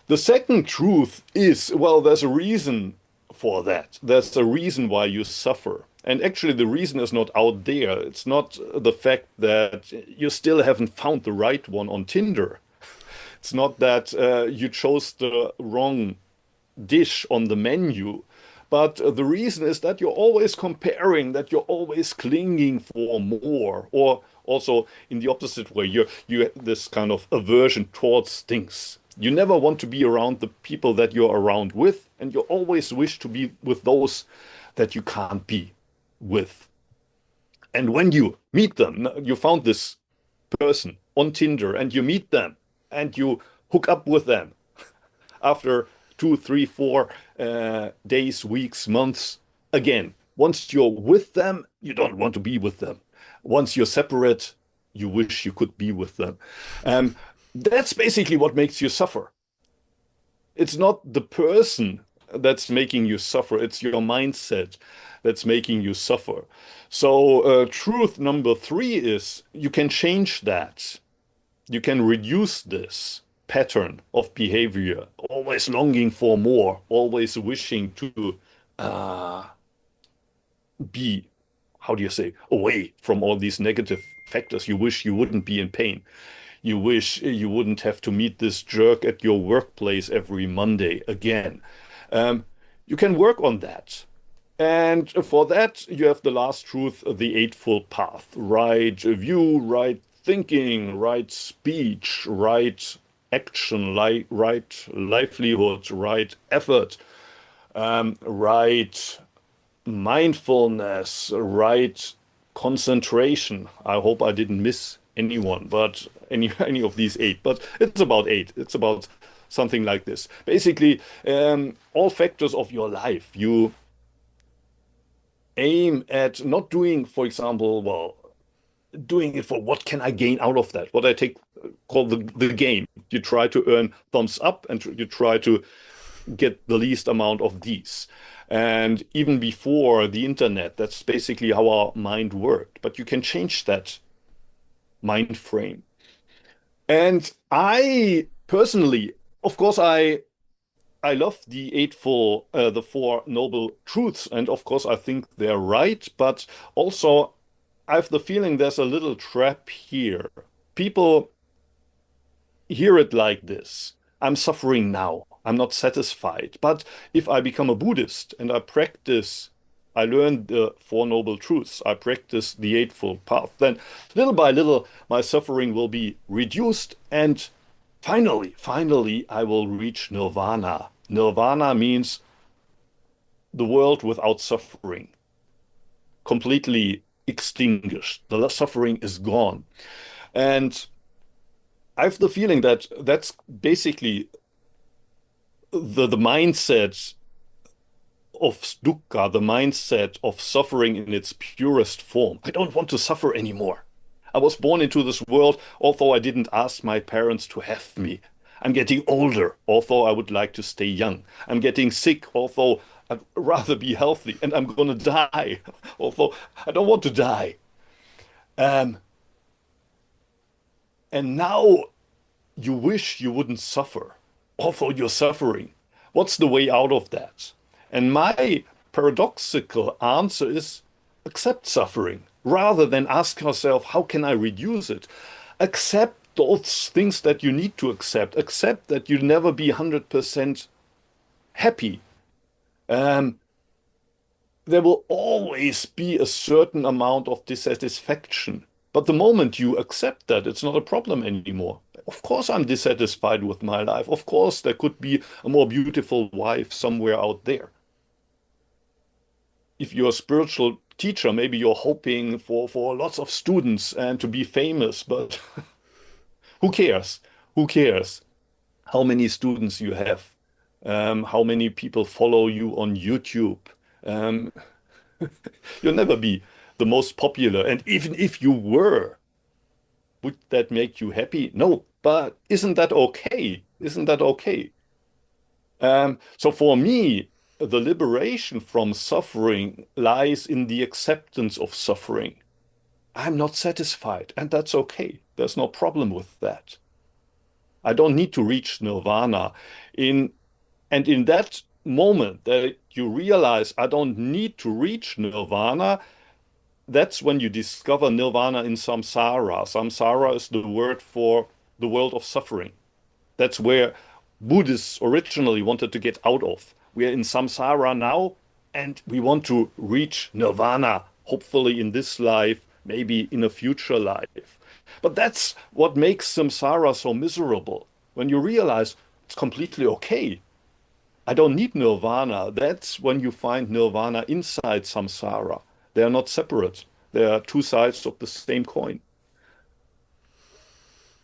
The second truth is, well, there's a reason for that. There's a reason why you suffer. And actually, the reason is not out there. It's not the fact that you still haven't found the right one on Tinder. It's not that you chose the wrong dish on the menu. But the reason is that you're always comparing, that you're always clinging for more, or also in the opposite way, you have this kind of aversion towards things. You never want to be around the people that you're around with, and you always wish to be with those that you can't be with. And when you meet them, you found this person on Tinder, and you meet them, and you hook up with them after 2, 3, 4 days, weeks, months. Again, once you're with them, you don't want to be with them. Once you're separate, you wish you could be with them. Um, that's basically what makes you suffer. It's not the person that's making you suffer, it's your mindset that's making you suffer. So, truth number three is you can change that. You can reduce this pattern of behavior, always longing for more, always wishing to uh, be, how do you say, away from all these negative factors. You wish you wouldn't be in pain. You wish you wouldn't have to meet this jerk at your workplace every Monday again. Um, you can work on that. And for that, you have the last truth, the Eightfold Path. Right view, right thinking, right speech, right action, right livelihood, right effort, right mindfulness, right concentration. I hope I didn't miss anyone, but any of these eight. But it's about eight. It's about something like this. Basically, all factors of your life. You aim at not doing, for example, well, doing it for what can I gain out of that? What I take call the game. You try to earn thumbs up and you try to get the least amount of these. And even before the internet, that's basically how our mind worked. But you can change that mind frame. And I personally, of course, I love the Four Noble Truths, and of course, I think they're right. But also, I have the feeling there's a little trap here. People hear it like this. I'm suffering now. I'm not satisfied. But if I become a Buddhist and I learn the Four Noble Truths, I practice the Eightfold Path, then little by little, my suffering will be reduced. And finally, I will reach nirvana. Nirvana means the world without suffering, completely extinguished. The suffering is gone. And I have the feeling that that's basically the mindset of dukkha, the mindset of suffering in its purest form. I don't want to suffer anymore. I was born into this world, although I didn't ask my parents to have me. I'm getting older, although I would like to stay young. I'm getting sick, although I'd rather be healthy. And I'm gonna die, although I don't want to die. Um, and now you wish you wouldn't suffer, although you're suffering. What's the way out of that? And my paradoxical answer is accept suffering rather than ask yourself, how can I reduce it? Accept those things that you need to accept. Accept that you'll never be 100% happy. Um, there will always be a certain amount of dissatisfaction. But the moment you accept that, it's not a problem anymore. Of course, I'm dissatisfied with my life. Of course, there could be a more beautiful wife somewhere out there. If you're a spiritual teacher, maybe you're hoping for lots of students and to be famous, but who cares? Who cares how many students you have? How many people follow you on YouTube? Um, you'll never be the most popular. And even if you were, would that make you happy? No, but isn't that okay? Isn't that okay? So for me, the liberation from suffering lies in the acceptance of suffering. I'm not satisfied, and that's okay. There's no problem with that. I don't need to reach nirvana. In in that moment that you realize I don't need to reach nirvana, that's when you discover nirvana in samsara. Samsara is the word for the world of suffering. That's where Buddhists originally wanted to get out of. We are in samsara now, and we want to reach nirvana, hopefully in this life, maybe in a future life. But that's what makes samsara so miserable. When you realize it's completely okay. I don't need nirvana. That's when you find nirvana inside samsara. They are not separate. They are two sides of the same coin.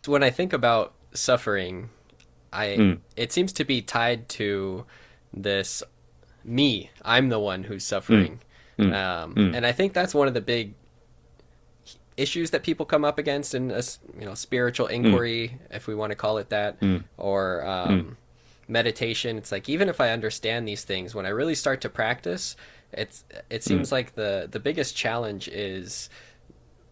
When I think about suffering, I Mm, it seems to be tied to this me. I'm the one who's mm, suffering, mm, mm, and I think that's one of the big issues that people come up against in a spiritual mm, inquiry, if we want to call it that, mm, or mm, meditation. It's like even if I understand these things, when I really start to practice, it mm, seems like the biggest challenge is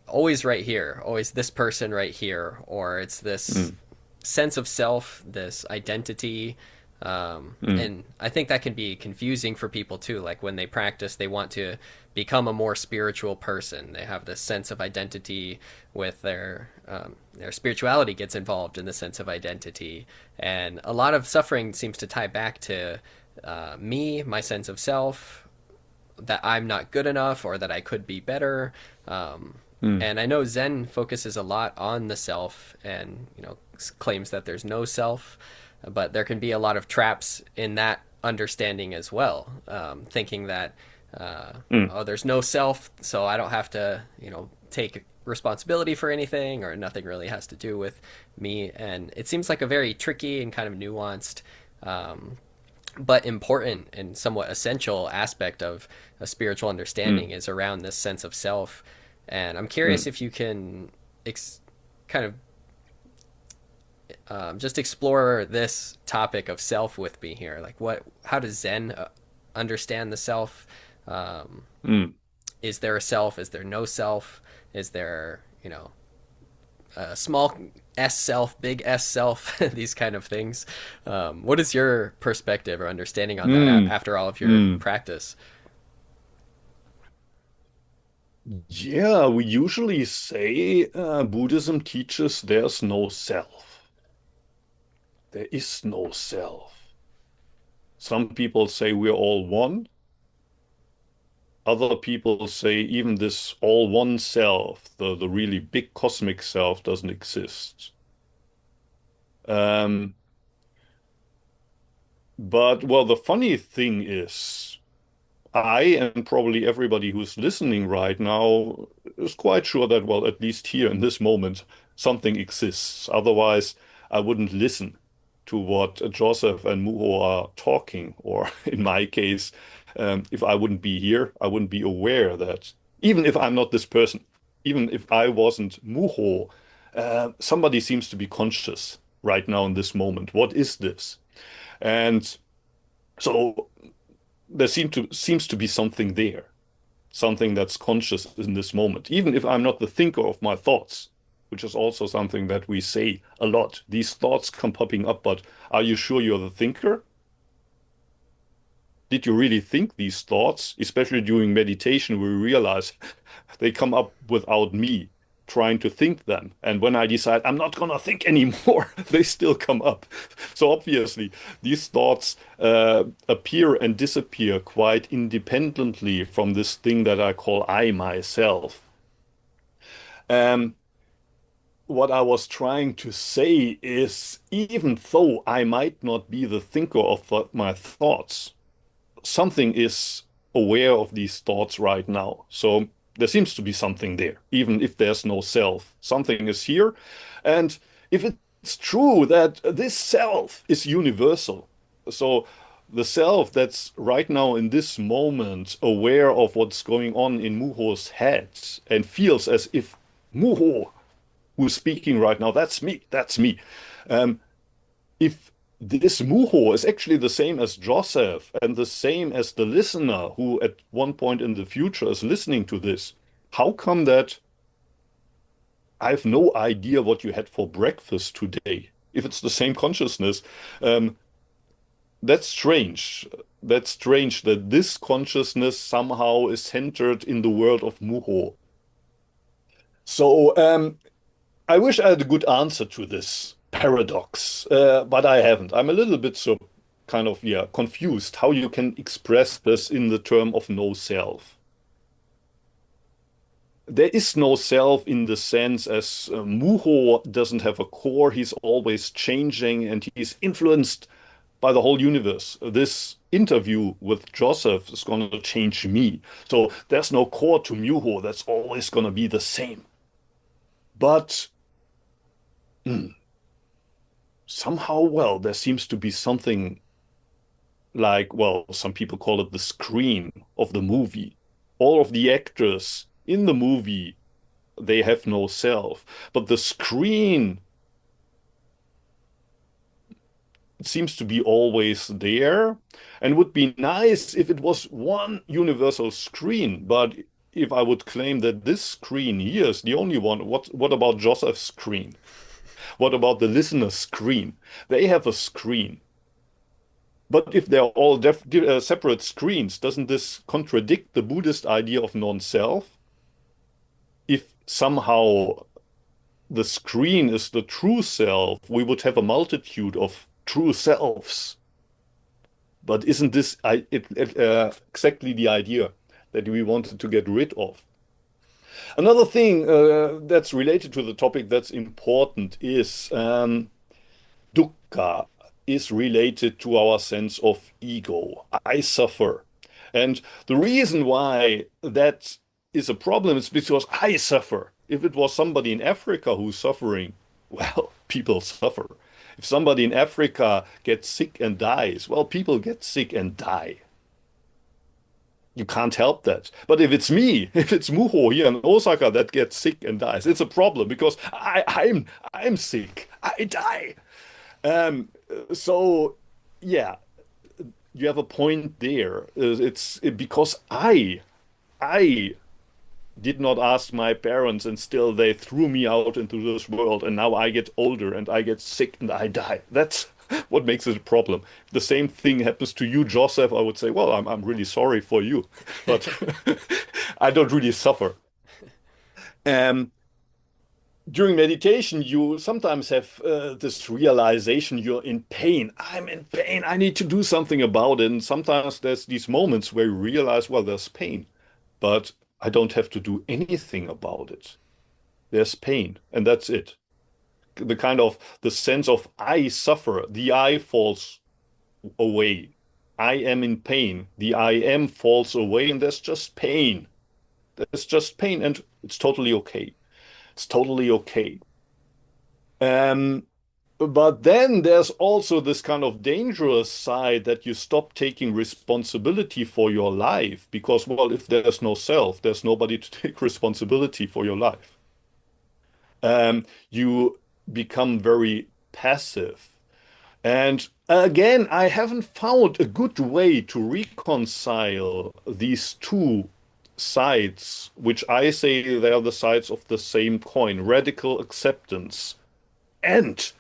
always right here, always this person right here, or it's this mm, sense of self, this identity. mm, And I think that can be confusing for people too. Like when they practice, they want to become a more spiritual person. They have this sense of identity with their spirituality gets involved in the sense of identity, and a lot of suffering seems to tie back to me, my sense of self, that I'm not good enough or that I could be better. Um, mm, and I know Zen focuses a lot on the self and claims that there's no self, but there can be a lot of traps in that understanding as well, thinking that mm, oh, there's no self, so I don't have to take responsibility for anything, or nothing really has to do with me. And it seems like a very tricky and kind of nuanced, um, but important and somewhat essential aspect of a spiritual mm, understanding is around this sense of self. And I'm curious mm. if you can kind of just explore this topic of self with me here. Like, how does Zen understand the self? Um, Mm. is there a self? Is there no self? Is there, a small S self, big S self, these kind of things? What is your perspective or understanding on that Mm, after all of your mm. practice? Yeah, we usually say Buddhism teaches there's no self. There is no self. Some people say we're all one. Other people say even this all one self, the really big cosmic self, doesn't exist. Um, but well, the funny thing is, I and probably everybody who's listening right now is quite sure that, well, at least here in this moment, something exists. Otherwise, I wouldn't listen to what Joseph and Muho are talking. Or in my case, if I wouldn't be here, I wouldn't be aware that even if I'm not this person, even if I wasn't Muho, somebody seems to be conscious right now in this moment. What is this? And so there seems to be something there, something that's conscious in this moment, even if I'm not the thinker of my thoughts, which is also something that we say a lot. These thoughts come popping up, but are you sure you're the thinker? Did you really think these thoughts? Especially during meditation, we realize they come up without me. trying to think them. And when I decide I'm not gonna think anymore, they still come up. So obviously, these thoughts appear and disappear quite independently from this thing that I call I myself. Um, what I was trying to say is, even though I might not be the thinker of my thoughts, something is aware of these thoughts right now. So there seems to be something there, even if there's no self. Something is here. And if it's true that this self is universal, so the self that's right now in this moment aware of what's going on in Muho's head and feels as if Muho, who's speaking right now, that's me. Um, if this Muho is actually the same as Joseph and the same as the listener who at one point in the future is listening to this, how come that I have no idea what you had for breakfast today? If it's the same consciousness, um, that's strange. That's strange that this consciousness somehow is centered in the world of Muho. So I wish I had a good answer to this paradox, but I haven't. I'm a little bit so kind of, yeah, confused how you can express this in the term of no self. There is no self in the sense as Muho doesn't have a core. He's always changing and he's influenced by the whole universe. This interview with Joseph is going to change me. So there's no core to Muho. That's always going to be the same. But somehow, well, there seems to be something like, well, some people call it the screen of the movie. All of the actors in the movie, they have no self, but the screen seems to be always there and would be nice if it was one universal screen. But if I would claim that this screen here is the only one, what about Joseph's screen? What about the listener's screen? They have a screen. But if they're all separate screens, doesn't this contradict the Buddhist idea of non-self? If somehow the screen is the true self, we would have a multitude of true selves. But isn't this exactly the idea that we wanted to get rid of? Another thing that's related to the topic that's important is dukkha is related to our sense of ego. I suffer. And the reason why that is a problem is because I suffer. If it was somebody in Africa who's suffering, well, people suffer. If somebody in Africa gets sick and dies, well, people get sick and die. You can't help that. But if it's me, if it's Muho here in Osaka that gets sick and dies, it's a problem because I'm sick. I die. Um, so yeah, you have a point there. It's because I did not ask my parents and still they threw me out into this world and now I get older and I get sick and I die. That's what makes it a problem. If the same thing happens to you, Joseph, I would say, well, I'm really sorry for you, but I don't really suffer. Um, During meditation, you sometimes have this realization you're in pain. I'm in pain. I need to do something about it. And sometimes there's these moments where you realize, well, there's pain, but I don't have to do anything about it. There's pain, and that's it. The kind of the sense of I suffer, the I falls away. I am in pain. The I am falls away, and there's just pain. There's just pain, and it's totally okay. It's totally okay. Um, but then there's also this kind of dangerous side that you stop taking responsibility for your life because, well, if there's no self, there's nobody to take responsibility for your life. You become very passive. And again, I haven't found a good way to reconcile these two sides, which I say they are the sides of the same coin, radical acceptance and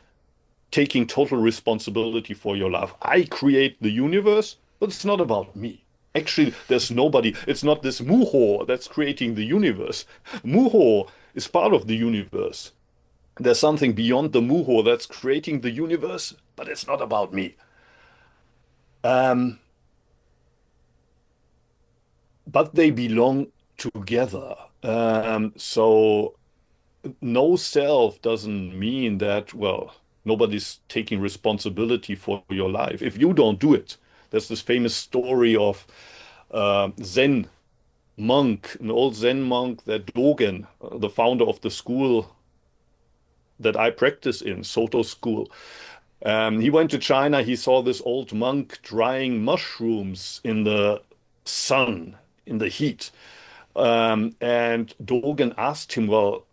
taking total responsibility for your life. I create the universe, but it's not about me. Actually, there's nobody, it's not this Muho that's creating the universe. Muho is part of the universe. There's something beyond the Muho that's creating the universe, but it's not about me. Um, but they belong together. So no self doesn't mean that, well, nobody's taking responsibility for your life. If you don't do it, there's this famous story of Zen monk, an old Zen monk, that Dogen, the founder of the school that I practice in, Soto School. He went to China. He saw this old monk drying mushrooms in the sun, in the heat. And Dogen asked him, well,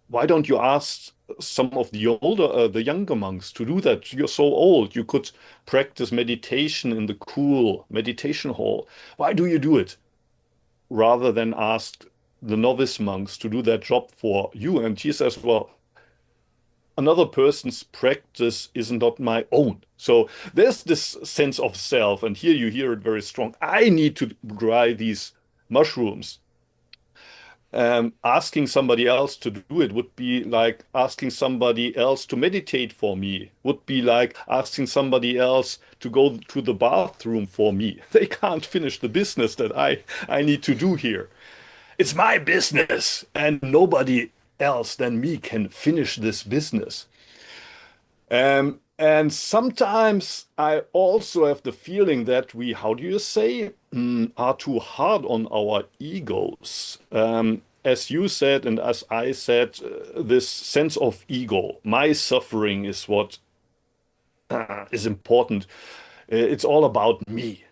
why don't you ask some of the younger monks to do that? You're so old. You could practice meditation in the cool meditation hall. Why do you do it? Rather than ask the novice monks to do that job for you. And he says, well, another person's practice is not my own. So there's this sense of self, and here you hear it very strong. I need to dry these mushrooms. Asking somebody else to do it would be like asking somebody else to meditate for me, would be like asking somebody else to go to the bathroom for me. They can't finish the business that I need to do here. It's my business, and nobody else than me can finish this business. And sometimes I also have the feeling that we, how do you say, are too hard on our egos. As you said, and as I said, this sense of ego, my suffering is what is important. It's all about me,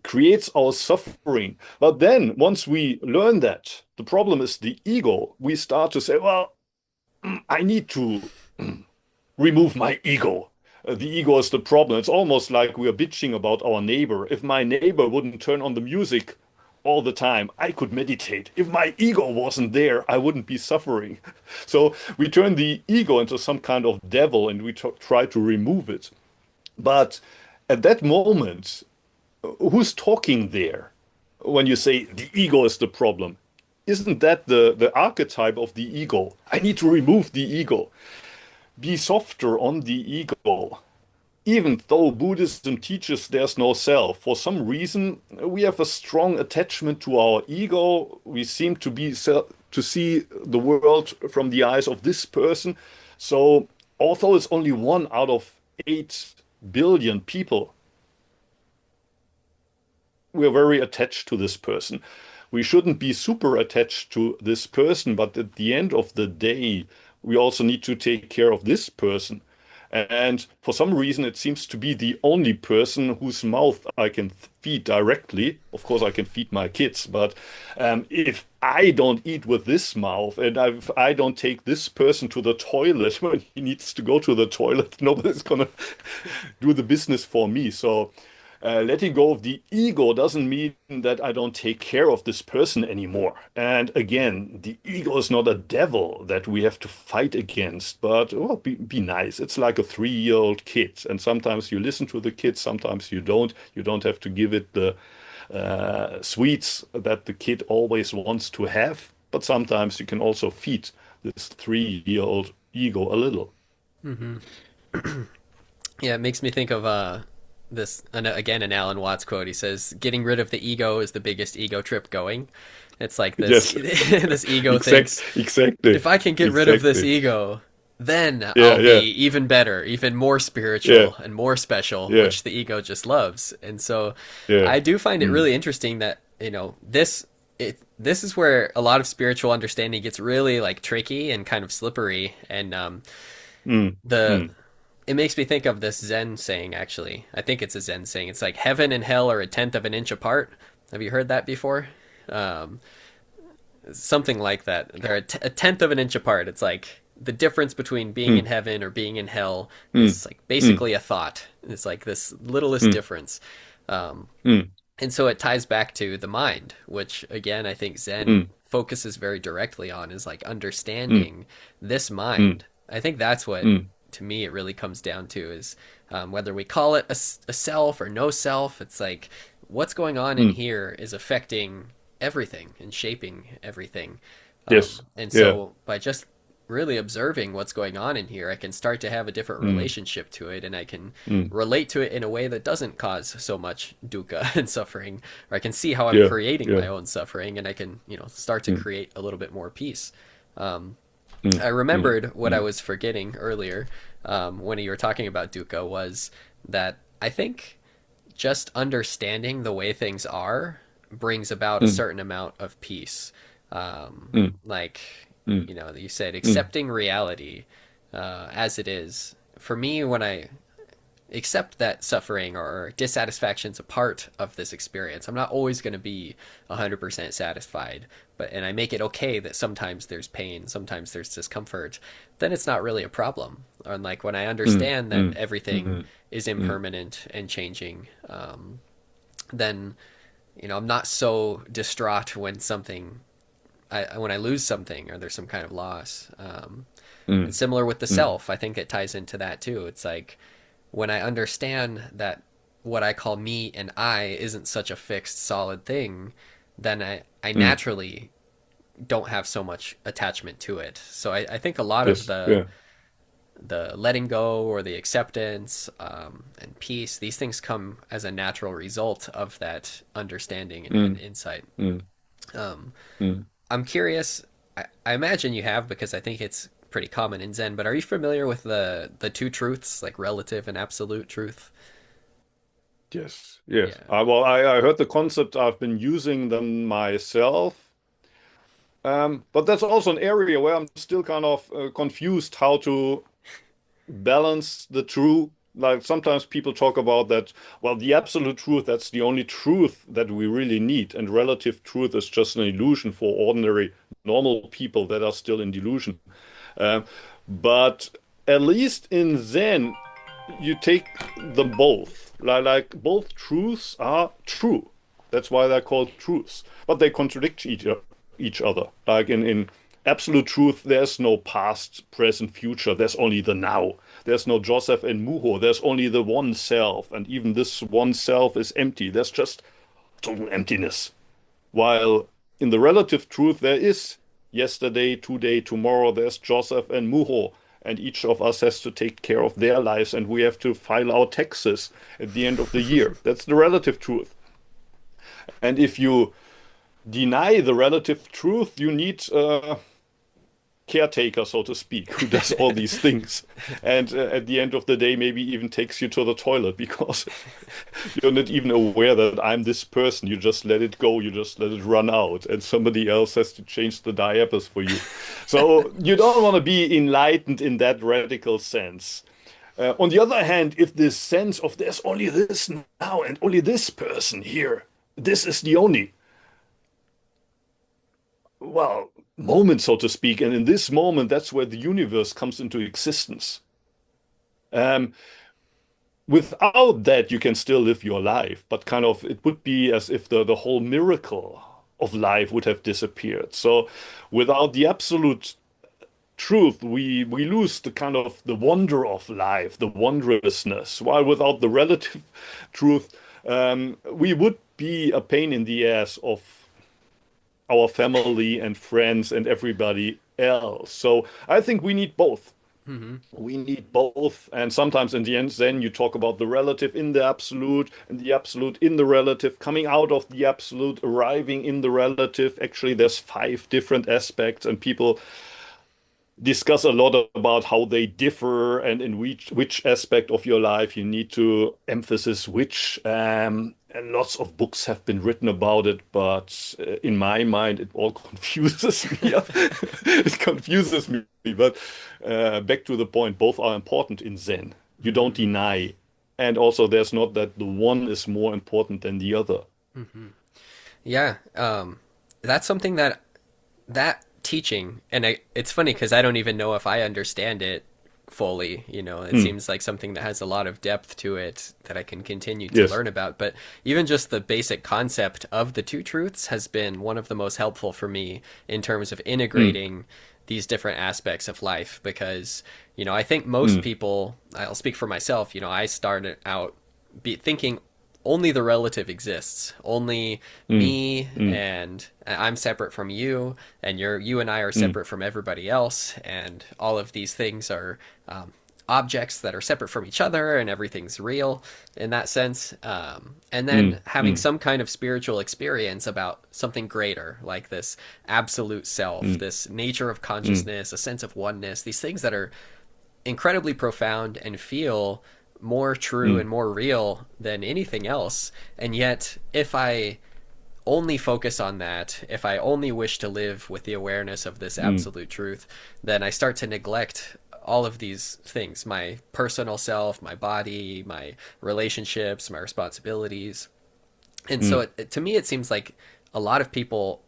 creates our suffering. But then once we learn that, the problem is the ego, we start to say, well, I need to remove my ego. The ego is the problem. It's almost like we are bitching about our neighbor. If my neighbor wouldn't turn on the music all the time, I could meditate. If my ego wasn't there, I wouldn't be suffering. So we turn the ego into some kind of devil and we try to remove it. But at that moment, who's talking there when you say the ego is the problem? Isn't that the archetype of the ego? I need to remove the ego. Be softer on the ego. Even though Buddhism teaches there's no self, for some reason we have a strong attachment to our ego. We seem to be to see the world from the eyes of this person. So although it's only 1 out of 8 billion people, we're very attached to this person. We shouldn't be super attached to this person, but at the end of the day, we also need to take care of this person. And for some reason, it seems to be the only person whose mouth I can feed directly. Of course, I can feed my kids, but if I don't eat with this mouth and if I don't take this person to the toilet when he needs to go to the toilet, nobody's gonna do the business for me. So letting go of the ego doesn't mean that I don't take care of this person anymore. And again, the ego is not a devil that we have to fight against, but well, be nice. It's like a 3-year-old kid. And sometimes you listen to the kid, sometimes you don't. You don't have to give it the sweets that the kid always wants to have. But sometimes you can also feed this 3-year-old ego a little. Hmm. Yeah, it makes me think of this again an Alan Watts quote. He says, "Getting rid of the ego is the biggest ego trip going." It's like this Yes, this ego thinks, exactly, if I can get rid of this exactly. ego, then Yeah, I'll be yeah, even better, even more yeah, spiritual and more special, yeah, which the ego just loves. And so yeah. I do find it Mm, really interesting that, this is where a lot of spiritual understanding gets really like tricky and kind of slippery. And mm, the mm. it makes me think of this Zen saying, actually. I think it's a Zen saying. It's like heaven and hell are a tenth of an inch apart. Have you heard that before? Um, Something like that. They're a tenth of an inch apart. It's like the difference between being in Mm, heaven or being in hell mm, is like mm, basically a thought. It's like this littlest mm, difference. Um, mm, and so it ties back to the mind, which again, I think Zen mm, focuses very directly on, is like mm, understanding this mm, mind. I think that's what, mm, to me, it really comes down to is whether we call it a self or no self. It's like what's going on in mm, here is affecting everything and shaping everything. Yes. And Yeah. so by just really observing what's going on in here, I can start to have a different Mm, relationship to it, and I can mm, relate to it in a way that doesn't cause so much dukkha and suffering, or I can see how I'm yeah. creating Yeah. my own suffering, and I can, start to Mm, create a little bit more peace. Um, mm, I mm, remembered what I mm, was forgetting earlier when you were talking about dukkha was that I think just understanding the way things are brings about a mm, certain amount of peace. mm, Like, mm, you said, mm, accepting reality as it is. For me, when I accept that suffering or dissatisfaction is a part of this experience, I'm not always going to be 100% satisfied. And I make it okay that sometimes there's pain, sometimes there's discomfort, then it's not really a problem. And like when I mm, understand that mm, everything mm, is mm, impermanent and changing, then I'm not so distraught when when I lose something or there's some kind of loss. And mm, similar with the mm, self, I think it ties into that too. It's like when I understand that what I call me and I isn't such a fixed, solid thing, then I mm. naturally don't have so much attachment to it. So I think a lot of Yes. Yeah. the letting go or the acceptance and peace, these things come as a natural result of that understanding and Mm, insight. mm, Um, mm. I'm curious. I imagine you have because I think it's pretty common in Zen. But are you familiar with the two truths, like relative and absolute truth? Yes. Yes. Yeah. I heard the concept. I've been using them myself. But that's also an area where I'm still kind of confused how to balance the true. Like sometimes people talk about that, well, the absolute truth, that's the only truth that we really need, and relative truth is just an illusion for ordinary, normal people that are still in delusion. Um, but at least in Zen, you take them both. Like both truths are true. That's why they're called truths. But they contradict each other. Like in absolute truth, there's no past, present, future. There's only the now. There's no Joseph and Muho. There's only the one self. And even this one self is empty. There's just total emptiness. While in the relative truth, there is yesterday, today, tomorrow, there's Joseph and Muho, and each of us has to take care of their lives, and we have to file our taxes at the end of the year. That's the relative truth. And if you deny the relative truth, you need caretaker, so to speak, who does all these things. And at the end of the day, maybe even takes you to the toilet because you're not even aware that I'm this person. You just let it go, you just let it run out, and somebody else has to change the diapers for you. So you don't want to be enlightened in that radical sense. On the other hand, if this sense of there's only this now and only this person here, this is the only, well, moment, so to speak. And in this moment, that's where the universe comes into existence. Um, Without that, you can still live your life, but kind of it would be as if the whole miracle of life would have disappeared. So without the absolute truth, we lose the kind of the wonder of life, the wondrousness, while without the relative truth, we would be a pain in the ass of our family and friends and everybody else. So I think we need both. Mm-hmm. We need both. And sometimes in the end, then you talk about the relative in the absolute and the absolute in the relative, coming out of the absolute, arriving in the relative. Actually, there's five different aspects, and people discuss a lot about how they differ and in which aspect of your life you need to emphasize which. And lots of books have been written about it, but in my mind, it all confuses me. It confuses me. But back to the point, both are important in Zen. You don't Mm-hmm. deny. And also, there's not that the one is more important than the other. Mm-hmm. Yeah. That's something that teaching, and it's funny because I don't even know if I understand it fully. It Mm, seems like something that has a lot of depth to it that I can continue to yes. learn about. But even just the basic concept of the two truths has been one of the most helpful for me in terms of Mm, integrating these different aspects of life because I think most mm, people, I'll speak for myself, I started out thinking only the relative exists. Only mm, me, mm, and I'm separate from you, and you and I are mm, separate from everybody else, and all of these things are objects that are separate from each other, and everything's real in that sense. And then mm, having mm, some kind of spiritual experience about something greater, like this absolute self, mm, this nature of mm, consciousness, a sense of oneness, these things that are incredibly profound and feel more true mm, and more real than anything else. And yet, if I only focus on that, if I only wish to live with the awareness of this mm, absolute truth, then I start to neglect all of these things, my personal self, my body, my relationships, my responsibilities. And so, mm, to me, it seems like a lot of people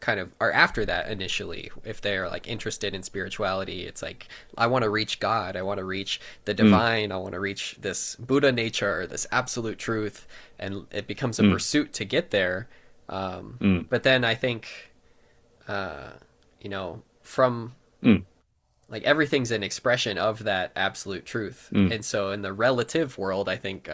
kind of are after that initially. If they're like interested in spirituality, it's like, I want to reach God, I want to reach the mm, divine, I want to reach this Buddha nature, this absolute truth, and it becomes a mm, pursuit to get there. mm, But then I think, from mm, like everything's an expression of that absolute truth, mm, and so in the relative world, I think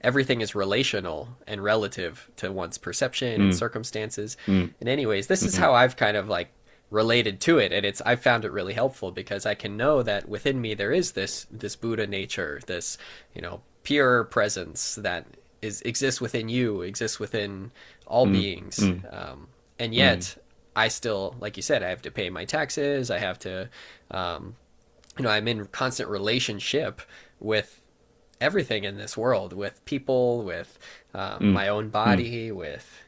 everything is relational and relative to one's perception and mm, circumstances. mm, And anyways, this is mm, how I've kind of like related to it, and I've found it really helpful because I can know that within me there is this Buddha nature, this pure presence that is exists within you, exists within all mm, beings, mm, and mm, yet I still, like you said, I have to pay my taxes. I have to, um, I'm in constant relationship with everything in this world, with people, with mm, my own mm, body, with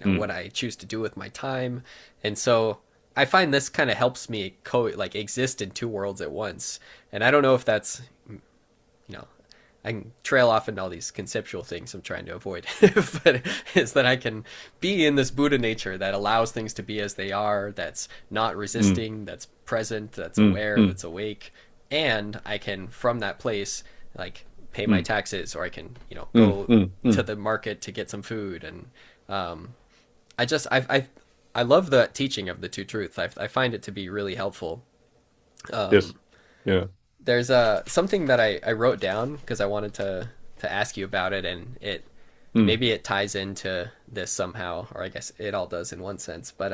mm, what I choose to do with my time, and so I find this kind of helps me like exist in two worlds at once. And I don't know if that's you know I can trail off into all these conceptual things I'm trying to avoid, but is that I can be in this Buddha nature that allows things to be as they are, that's not mm, resisting, that's present, that's mm, aware, mm, that's awake, and I can from that place like pay my mm, taxes, or I can mm, go mm, to mm. the market to get some food, and um, I just I love the teaching of the two truths. I find it to be really helpful. Yes. Um, Yeah. there's something that I wrote down because I wanted to ask you about it, and it Mm, maybe it ties into this somehow, or I guess it all does in one sense. But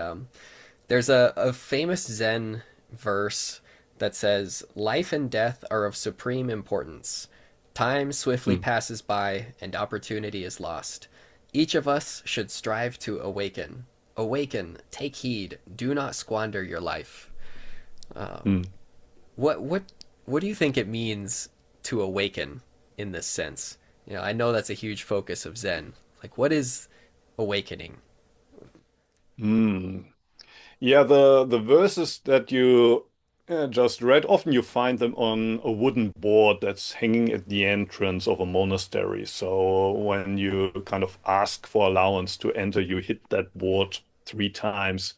there's a famous Zen verse that says, "Life and death are of supreme importance. Time swiftly mm, passes by, and opportunity is lost. Each of us should strive to awaken. Awaken, take heed, do not squander your life." Um, mm. what what do you think it means to awaken in this sense? I know that's a huge focus of Zen. Like, what is awakening? Mm. Yeah, the verses that you just read, often you find them on a wooden board that's hanging at the entrance of a monastery. So when you kind of ask for allowance to enter, you hit that board 3 times.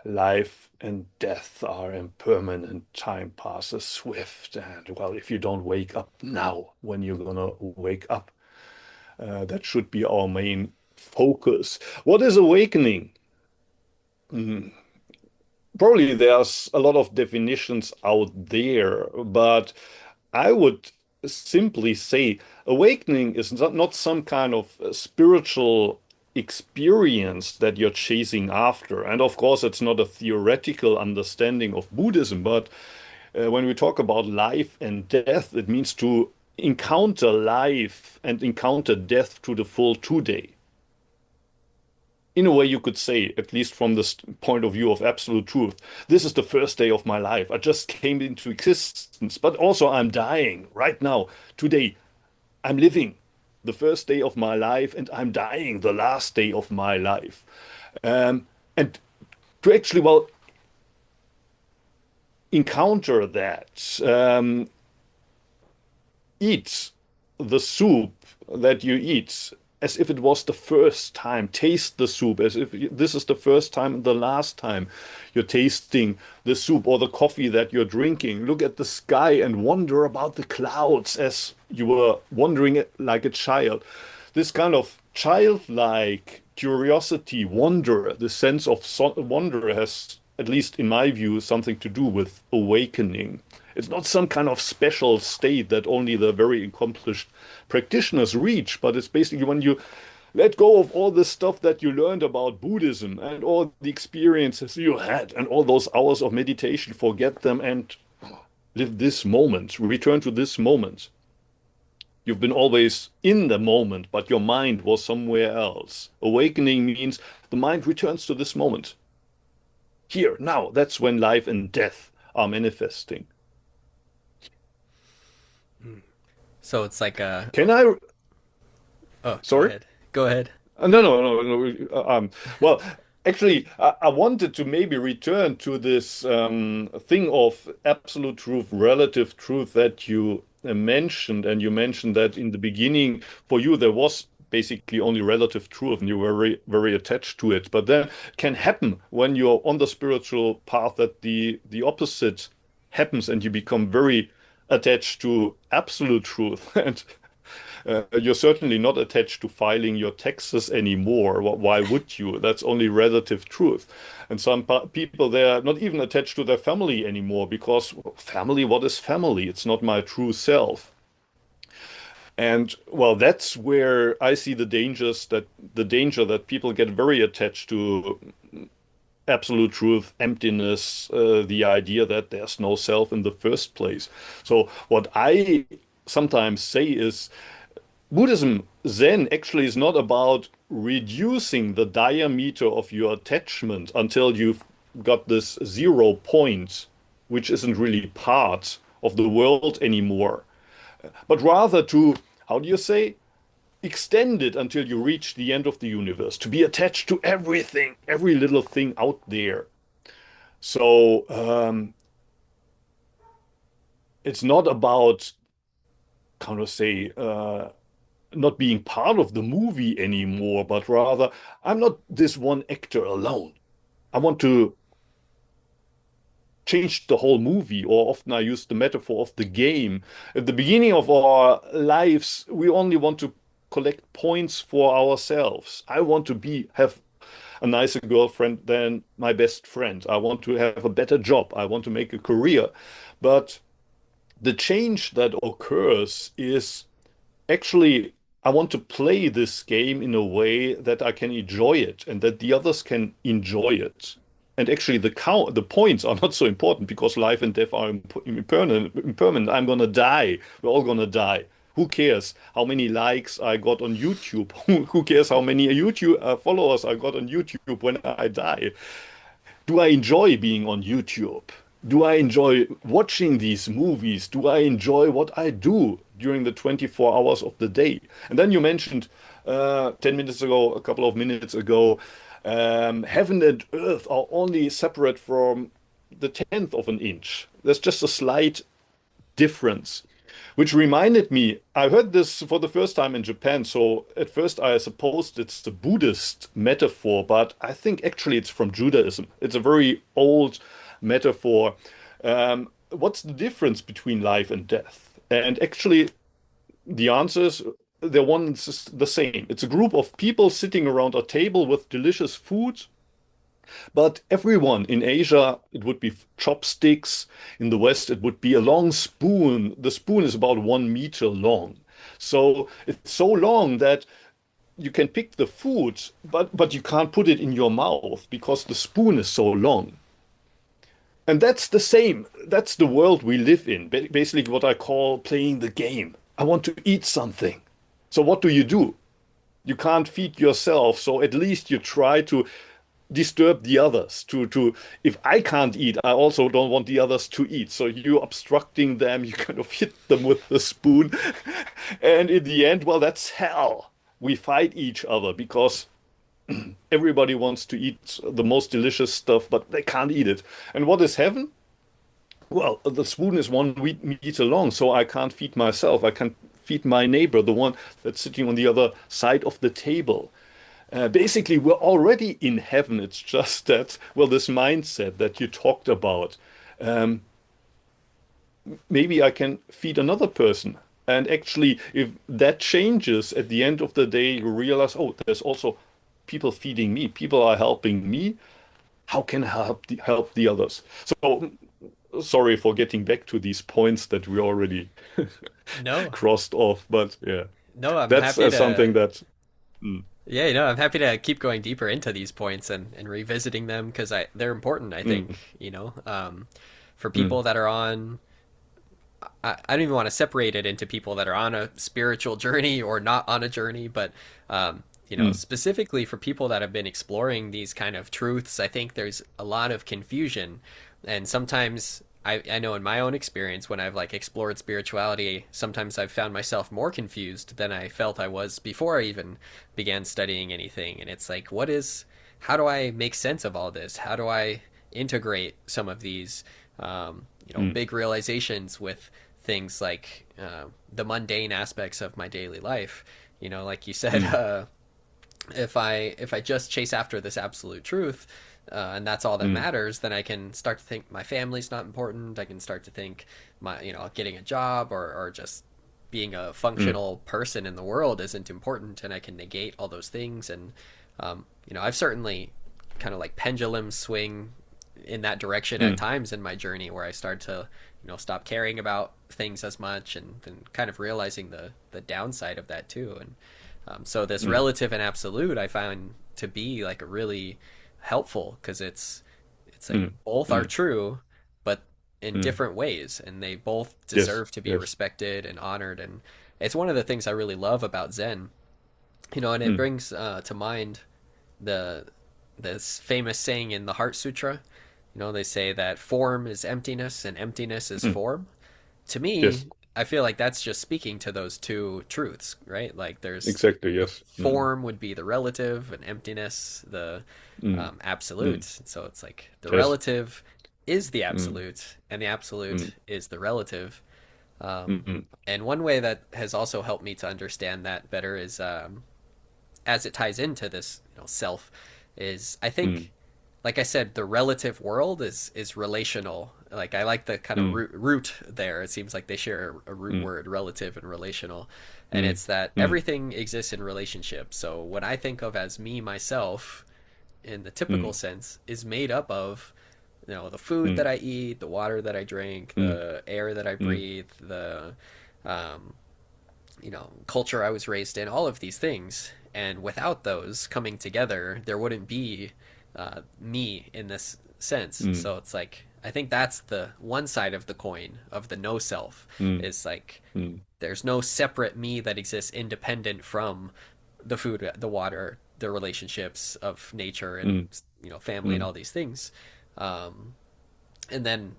Life and death are impermanent. Time passes swift. And well, if you don't wake up now, when you're gonna wake up, that should be our main focus. What is awakening? Mm, Probably there's a lot of definitions out there, but I would simply say awakening is not some kind of spiritual experience that you're chasing after. And of course, it's not a theoretical understanding of Buddhism, but when we talk about life and death, it means to encounter life and encounter death to the full today. In a way, you could say, at least from this point of view of absolute truth, this is the first day of my life. I just came into existence, but also I'm dying right now. Today, I'm living the first day of my life, and I'm dying the last day of my life. And to actually, well, encounter that, eat the soup that you eat as if it was the first time. Taste the soup as if this is the first time and the last time you're tasting the soup or the coffee that you're drinking. Look at the sky and wonder about the clouds as you were wondering it like a child. This kind of childlike curiosity, wonder, the sense of wonder has, at least in my view, something to do with awakening. It's not some kind of special state that only the very accomplished practitioners reach, but it's basically when you let go of all the stuff that you learned about Buddhism and all the experiences you had and all those hours of meditation, forget them and live this moment, return to this moment. You've been always in the moment, but your mind was somewhere else. Awakening means the mind returns to this moment. Here, now, that's when life and death are manifesting. So it's like a. Can I? Oh, go Sorry? ahead. Go ahead. No, no, no, no. Well, actually, I wanted to maybe return to this thing of absolute truth, relative truth that you mentioned, and you mentioned that in the beginning, for you, there was basically only relative truth, and you were very, very attached to it. But then it can happen when you're on the spiritual path that the opposite happens, and you become very attached to absolute truth, and you're certainly not attached to filing your taxes anymore. Why would you? That's only relative truth. And some people, they're not even attached to their family anymore because family, what is family? It's not my true self. And well, that's where I see the danger that people get very attached to absolute truth, emptiness, the idea that there's no self in the first place. So what I sometimes say is Buddhism, Zen, actually is not about reducing the diameter of your attachment until you've got this 0 point, which isn't really part of the world anymore, but rather to, how do you say, extend it until you reach the end of the universe, to be attached to everything, every little thing out there. So it's not about, kind of say, not being part of the movie anymore, but rather, I'm not this one actor alone. I want to change the whole movie, or often I use the metaphor of the game. At the beginning of our lives, we only want to collect points for ourselves. I want to have a nicer girlfriend than my best friend. I want to have a better job. I want to make a career. But the change that occurs is actually, I want to play this game in a way that I can enjoy it and that the others can enjoy it. And actually, the points are not so important because life and death are impermanent. Impermanent. I'm gonna die. We're all gonna die. Who cares how many likes I got on YouTube? Who cares how many YouTube followers I got on YouTube when I die? Do I enjoy being on YouTube? Do I enjoy watching these movies? Do I enjoy what I do during the 24 hours of the day? And then you mentioned 10 minutes ago, a couple of minutes ago, heaven and earth are only separate from the tenth of an inch. There's just a slight difference, which reminded me, I heard this for the first time in Japan. So at first I supposed it's the Buddhist metaphor, but I think actually it's from Judaism. It's a very old metaphor. What's the difference between life and death? And actually, the answer is the one is the same. It's a group of people sitting around a table with delicious food, but everyone in Asia, it would be chopsticks. In the West, it would be a long spoon. The spoon is about 1 meter long. So it's so long that you can pick the food, but you can't put it in your mouth because the spoon is so long. And that's the same. That's the world we live in. Basically, what I call playing the game. I want to eat something. So what do? You can't feed yourself. So at least you try to disturb the others. If I can't eat, I also don't want the others to eat. So you're obstructing them. You kind of hit them with the spoon. And in the end, well, that's hell. We fight each other because everybody wants to eat the most delicious stuff, but they can't eat it. And what is heaven? Well, the spoon is 1 meter long, so I can't feed myself. I can feed my neighbor, the one that's sitting on the other side of the table. Basically, we're already in heaven. It's just that, well, this mindset that you talked about. Um, Maybe I can feed another person. And actually, if that changes at the end of the day, you realize, oh, there's also people feeding me. People are helping me. How can I help the others? So sorry for getting back to these points that we already No, crossed off, but yeah, no, I'm that's happy to. something that. Mm, Yeah, I'm happy to keep going deeper into these points and revisiting them because they're important. I think mm, for mm, people that are on. I don't even want to separate it into people that are on a spiritual journey or not on a journey, but mm, specifically for people that have been exploring these kind of truths, I think there's a lot of confusion, and sometimes I know in my own experience when I've like explored spirituality, sometimes I've found myself more confused than I felt I was before I even began studying anything, and it's like, how do I make sense of all this? How do I integrate some of these mm, big realizations with things like the mundane aspects of my daily life. Like you said, mm, if I just chase after this absolute truth, and that's all that mm, matters, then I can start to think my family's not important. I can start to think my getting a job or just being a mm, functional person in the world isn't important, and I can negate all those things. And I've certainly kind of like pendulum swing in that direction at mm, times in my journey where I start to stop caring about things as much and kind of realizing the downside of that too. And so this mm, relative and absolute I find to be like a really helpful because it's like mm, both are mm, true, but in mm. different ways, and they both Yes, deserve to be yes. respected and honored. And it's one of the things I really love about Zen, and it Mm, brings to mind the this famous saying in the Heart Sutra. They say that form is emptiness and emptiness is mm. form. To me, Yes, I feel like that's just speaking to those two truths, right? Like exactly. the Yes. Mm, form would be the relative and emptiness the mm, absolute. mm. So it's like the Yes. relative is the Mm, absolute and the mm, absolute is the relative. mm, Um, mm, and one way that has also helped me to understand that better is as it ties into this self is I mm, think like I said, the relative world is relational. Like I like the kind of mm, root there. It seems like they share a root mm, word, relative and relational, and mm, it's that mm, everything exists in relationship. So what I think of as me myself, in the typical mm, sense, is made up of the food that mm, I eat, the water that I drink, mm, the air that I mm, breathe, the um, culture I was raised in, all of these things. And without those coming together, there wouldn't be me in this sense. mm, So it's like, I think that's the one side of the coin of the no self mm, is like, mm, there's no separate me that exists independent from the food, the water, the relationships of nature and, mm, family and mm, all these things. Um, and then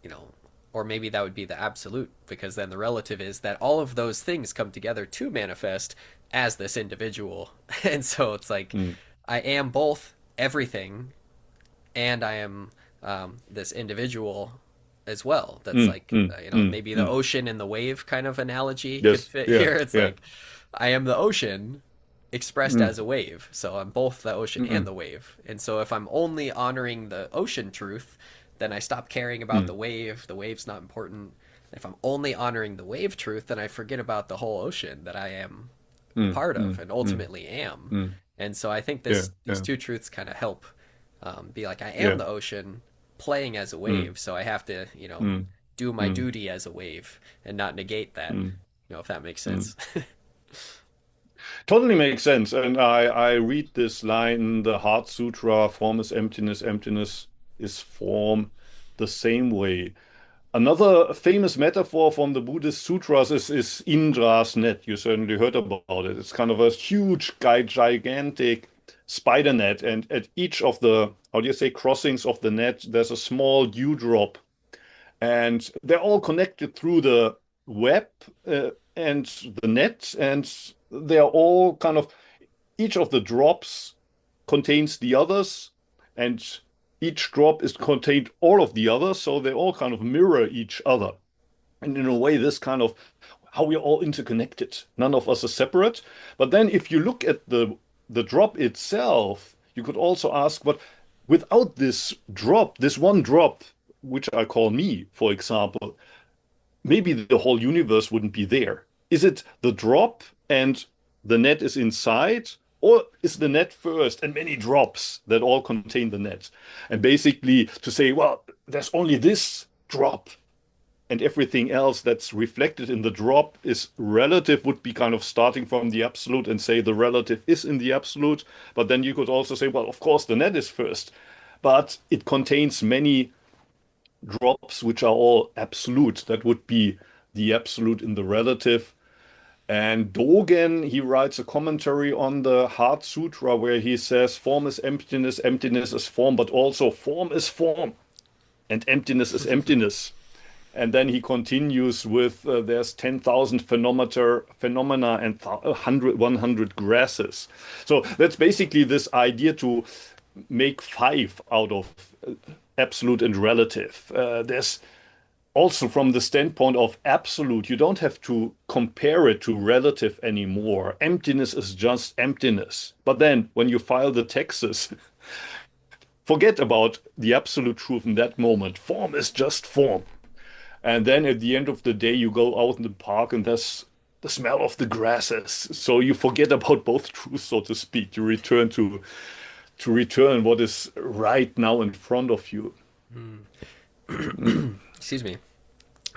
you know, or maybe that would be the absolute, because then the relative is that all of those things come together to manifest as this individual. And so it's like, mm, I am both everything and I am this individual as well. That's mm, like, mm, mm, maybe the mm. ocean and the wave kind of analogy could Yes. fit Yeah. here. It's Yeah. like, I am the ocean expressed Mm, as a wave. So I'm both the ocean and mm, the wave. And so if I'm only honoring the ocean truth, then I stop caring about the mm, wave. The wave's not important. If I'm only honoring the wave truth, then I forget about the whole ocean that I am a mm, part of mm, and mm, ultimately am. mm. And so I think Yeah. these Yeah. two truths kind of help be like I am Yeah. the ocean playing as a Mm, wave, so I have to mm, do my mm, duty as a wave and not negate that. mm, If that makes mm. sense. Totally makes sense. And I read this line in the Heart Sutra, form is emptiness, emptiness is form, the same way. Another famous metaphor from the Buddhist sutras is Indra's net. You certainly heard about it. It's kind of a huge, gigantic spider net, and at each of the, how do you say, crossings of the net, there's a small dewdrop, and they're all connected through the web and the net, and they're all kind of, each of the drops contains the others, and each drop is contained all of the others, so they all kind of mirror each other. And in a way, this kind of how we're all interconnected. None of us are separate. But then if you look at the drop itself, you could also ask, but without this drop, this one drop, which I call me, for example, maybe the whole universe wouldn't be there. Is it the drop and the net is inside, or is the net first and many drops that all contain the net? And basically to say, well, there's only this drop. And everything else that's reflected in the drop is relative, would be kind of starting from the absolute and say the relative is in the absolute. But then you could also say, well, of course, the net is first, but it contains many drops which are all absolute. That would be the absolute in the relative. And Dogen, he writes a commentary on the Heart Sutra where he says, form is emptiness, emptiness is form, but also form is form, and emptiness is emptiness. And then he continues with there's 10,000 phenomena and 100 grasses. So that's basically this idea to make five out of absolute and relative. There's also from the standpoint of absolute, you don't have to compare it to relative anymore. Emptiness is just emptiness. But then when you file the taxes, forget about the absolute truth in that moment. Form is just form. And then at the end of the day, you go out in the park and there's the smell of the grasses. So you forget about both truths, so to speak. You return to return what is right now in front of you. Excuse me.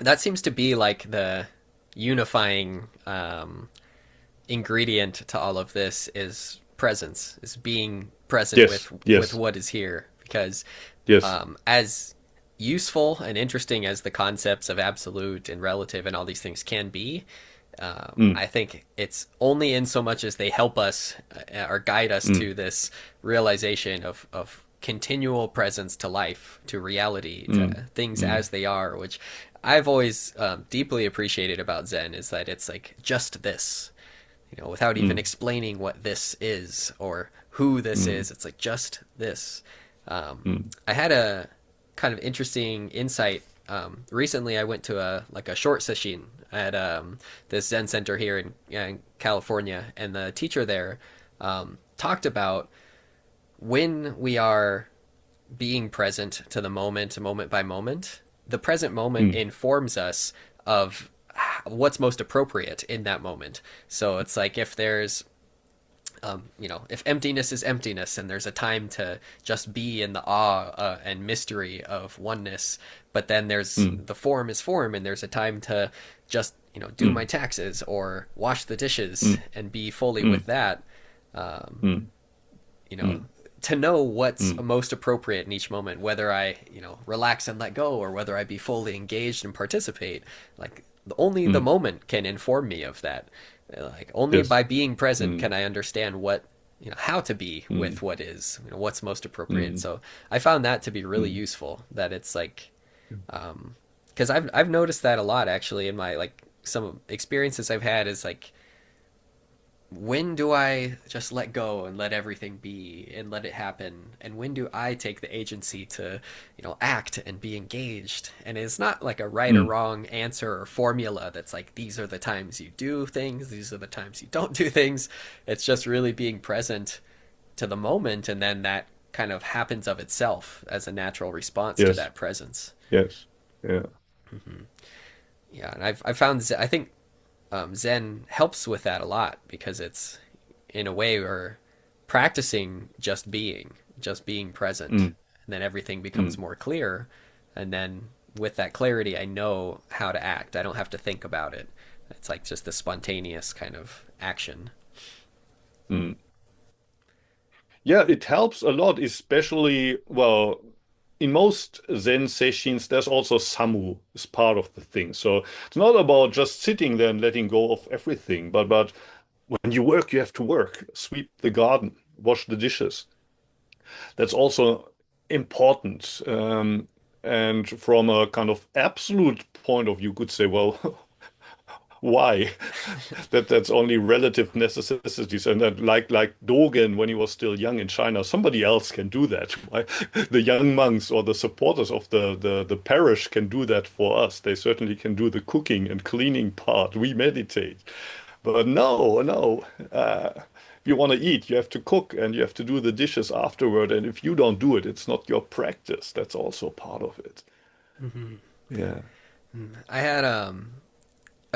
That seems to be like the unifying ingredient to all of this is presence, is being present Yes, with yes, what is here. Because yes. as useful and interesting as the concepts of absolute and relative and all these things can be, Mm, I think it's only in so much as they help us or guide us mm, to this realization of continual presence to life, to reality, to mm, things mm, as they are, which I've always deeply appreciated about Zen is that it's like just this, without even mm, explaining what this is or who this mm, is. It's like just this. mm, I had a kind of interesting insight. Recently, I went to a short session at this Zen center here in California, and the teacher there talked about when we are being present to the moment by moment. The present moment mm, informs us of what's most appropriate in that moment. So it's like if there's if emptiness is emptiness and there's a time to just be in the awe and mystery of oneness, but then there's mm, the form is form and there's a time to just, do mm, my taxes or wash the dishes mm, and be fully mm, with that, um, mm, you know, mm, to know what's mm, most appropriate in each moment, whether I, relax and let go or whether I be fully engaged and participate, like only the mm. moment can inform me of that. Like only Yes. by being present Mm, can I understand what, how to be mm, with what is, what's most appropriate. mm, So I found that to be really mm, useful. That it's like, because I've noticed that a lot actually in my like some experiences I've had is like when do I just let go and let everything be and let it happen? And when do I take the agency to, act and be engaged? And it's not like a right or mm, wrong answer or formula that's like, these are the times you do things, these are the times you don't do things. It's just really being present to the moment. And then that kind of happens of itself as a natural response to yes. that presence. Yes. Yeah. Yeah. And I've found, I think Zen helps with that a lot because it's in a way we're practicing just being present, Mm, and then everything becomes mm, more clear. And then with that clarity, I know how to act. I don't have to think about it. It's like just a spontaneous kind of action. mm. Yeah, it helps a lot, especially, well, in most Zen sessions, there's also Samu is part of the thing. So it's not about just sitting there and letting go of everything, but when you work, you have to work, sweep the garden, wash the dishes. That's also important. And from a kind of absolute point of view, you could say, well, why? That's only relative necessities. And that like Dogen when he was still young in China, somebody else can do that. Why? The young monks or the supporters of the parish can do that for us. They certainly can do the cooking and cleaning part. We meditate. But no, no. If you want to eat, you have to cook and you have to do the dishes afterward. And if you don't do it, it's not your practice. That's also part of it. Mm-hmm. Yeah. I had a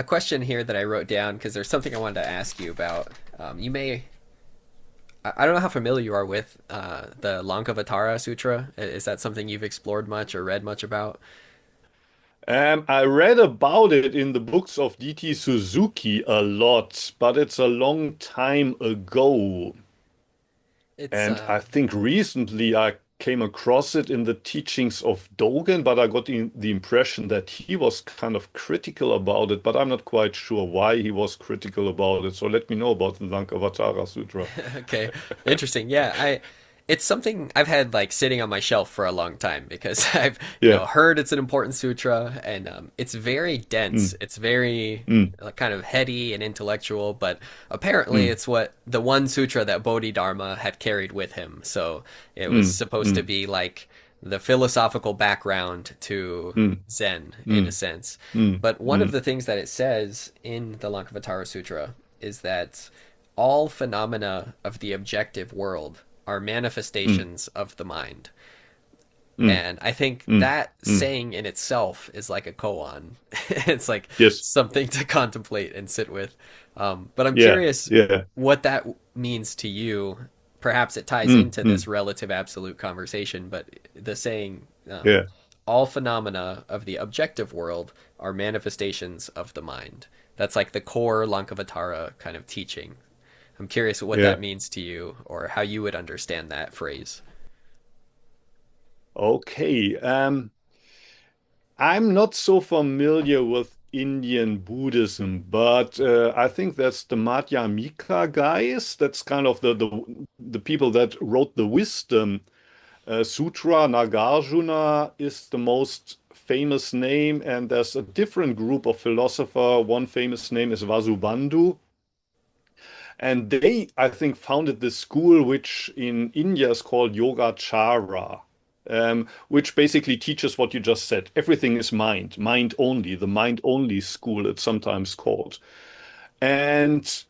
question here that I wrote down because there's something I wanted to ask you about. You may I don't know how familiar you are with the Lankavatara Sutra. Is that something you've explored much or read much about? I read about it in the books of D.T. Suzuki a lot, but it's a long time ago. It's And I think recently I came across it in the teachings of Dogen, but I got the impression that he was kind of critical about it, but I'm not quite sure why he was critical about it. So let me know about the Lankavatara Sutra. Okay, interesting. Yeah, I it's something I've had like sitting on my shelf for a long time because I've, Yeah. heard it's an important sutra and it's very dense. Mm, It's very mm, kind of heady and intellectual, but apparently mm, it's what the one sutra that Bodhidharma had carried with him. So it was mm, supposed to mm, be like the philosophical background to mm, Zen in a mm, sense. mm, But one of mm, the things that it says in the Lankavatara Sutra is that all phenomena of the objective world are mm, manifestations of the mind. mm, And I think mm, that mm. saying in itself is like a koan. It's like Yes. something to contemplate and sit with. But I'm Yeah. curious Yeah. what that means to you. Perhaps it ties Mm, into this mm, relative absolute conversation, but the saying, yeah. all phenomena of the objective world are manifestations of the mind. That's like the core Lankavatara kind of teaching. I'm curious what that Yeah. means to you or how you would understand that phrase. Okay. I'm not so familiar with Indian Buddhism, but I think that's the Madhyamika guys. That's kind of the people that wrote the Wisdom Sutra. Nagarjuna is the most famous name, and there's a different group of philosopher. One famous name is Vasubandhu. And they, I think, founded this school, which in India is called Yogacara, which basically teaches what you just said. Everything is mind, mind only, the mind only school, it's sometimes called. And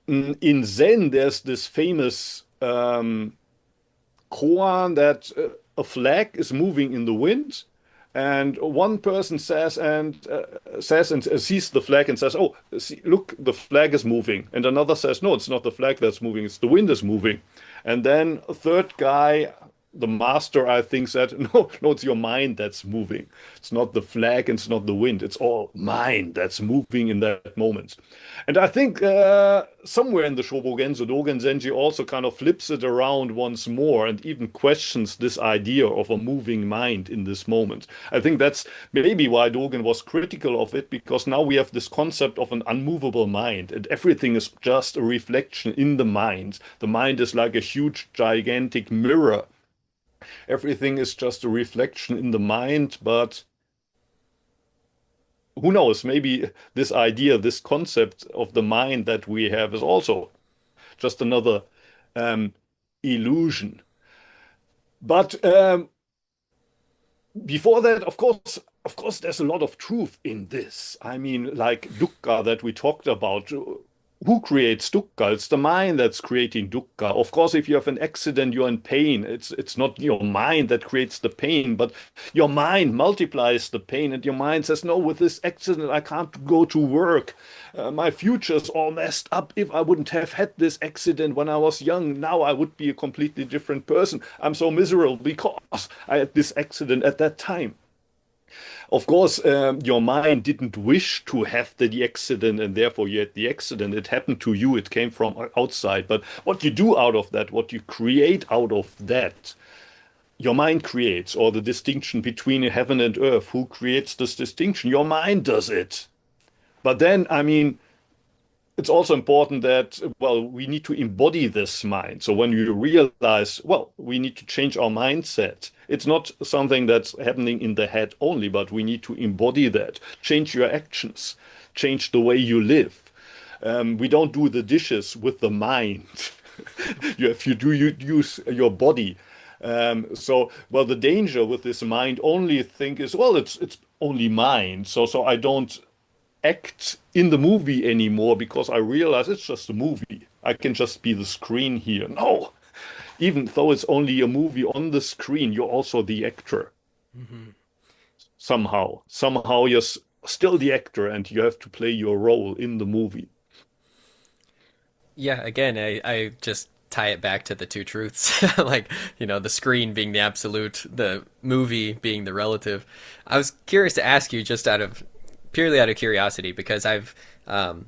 in Zen, there's this famous koan that a flag is moving in the wind. And one person says and sees the flag and says, "Oh, see, look, the flag is moving." And another says, "No, it's not the flag that's moving; it's the wind is moving." And then a third guy, the master, I think, said, "No, no, it's your mind that's moving. It's not the flag, and it's not the wind. It's all mind that's moving in that moment." And I think somewhere in the Shobogenzo, Dogen Zenji also kind of flips it around once more and even questions this idea of a moving mind in this moment. I think that's maybe why Dogen was critical of it, because now we have this concept of an unmovable mind, and everything is just a reflection in the mind. The mind is like a huge, gigantic mirror. Everything is just a reflection in the mind, but who knows? Maybe this idea, this concept of the mind that we have is also just another um, illusion. But before that, of course, there's a lot of truth in this. I mean, like dukkha that we talked about. Who creates dukkha? It's the mind that's creating dukkha. Of course, if you have an accident, you're in pain. It's not your mind that creates the pain, but your mind multiplies the pain, and your mind says, "No, with this accident, I can't go to work. My future's all messed up. If I wouldn't have had this accident when I was young, now I would be a completely different person. I'm so miserable because I had this accident at that time." Of course, your mind didn't wish to have the accident, and therefore you had the accident. It happened to you. It came from outside. But what you do out of that, what you create out of that, your mind creates, or the distinction between heaven and earth. Who creates this distinction? Your mind does it. But then, I mean, it's also important that, well, we need to embody this mind. So when you realize, well, we need to change our mindset. It's not something that's happening in the head only, but we need to embody that. Change your actions, change the way you live. We don't do the dishes with the mind. You use your body. Well, the danger with this mind only thing is, well, it's only mind. So I don't act in the movie anymore because I realize it's just a movie. I can just be the screen here. No, even though it's only a movie on the screen, you're also the actor Mm-hmm. somehow. Somehow you're still the actor and you have to play your role in the movie. Yeah, again, I just tie it back to the two truths, like, the screen being the absolute, the movie being the relative. I was curious to ask you, just purely out of curiosity, because I've,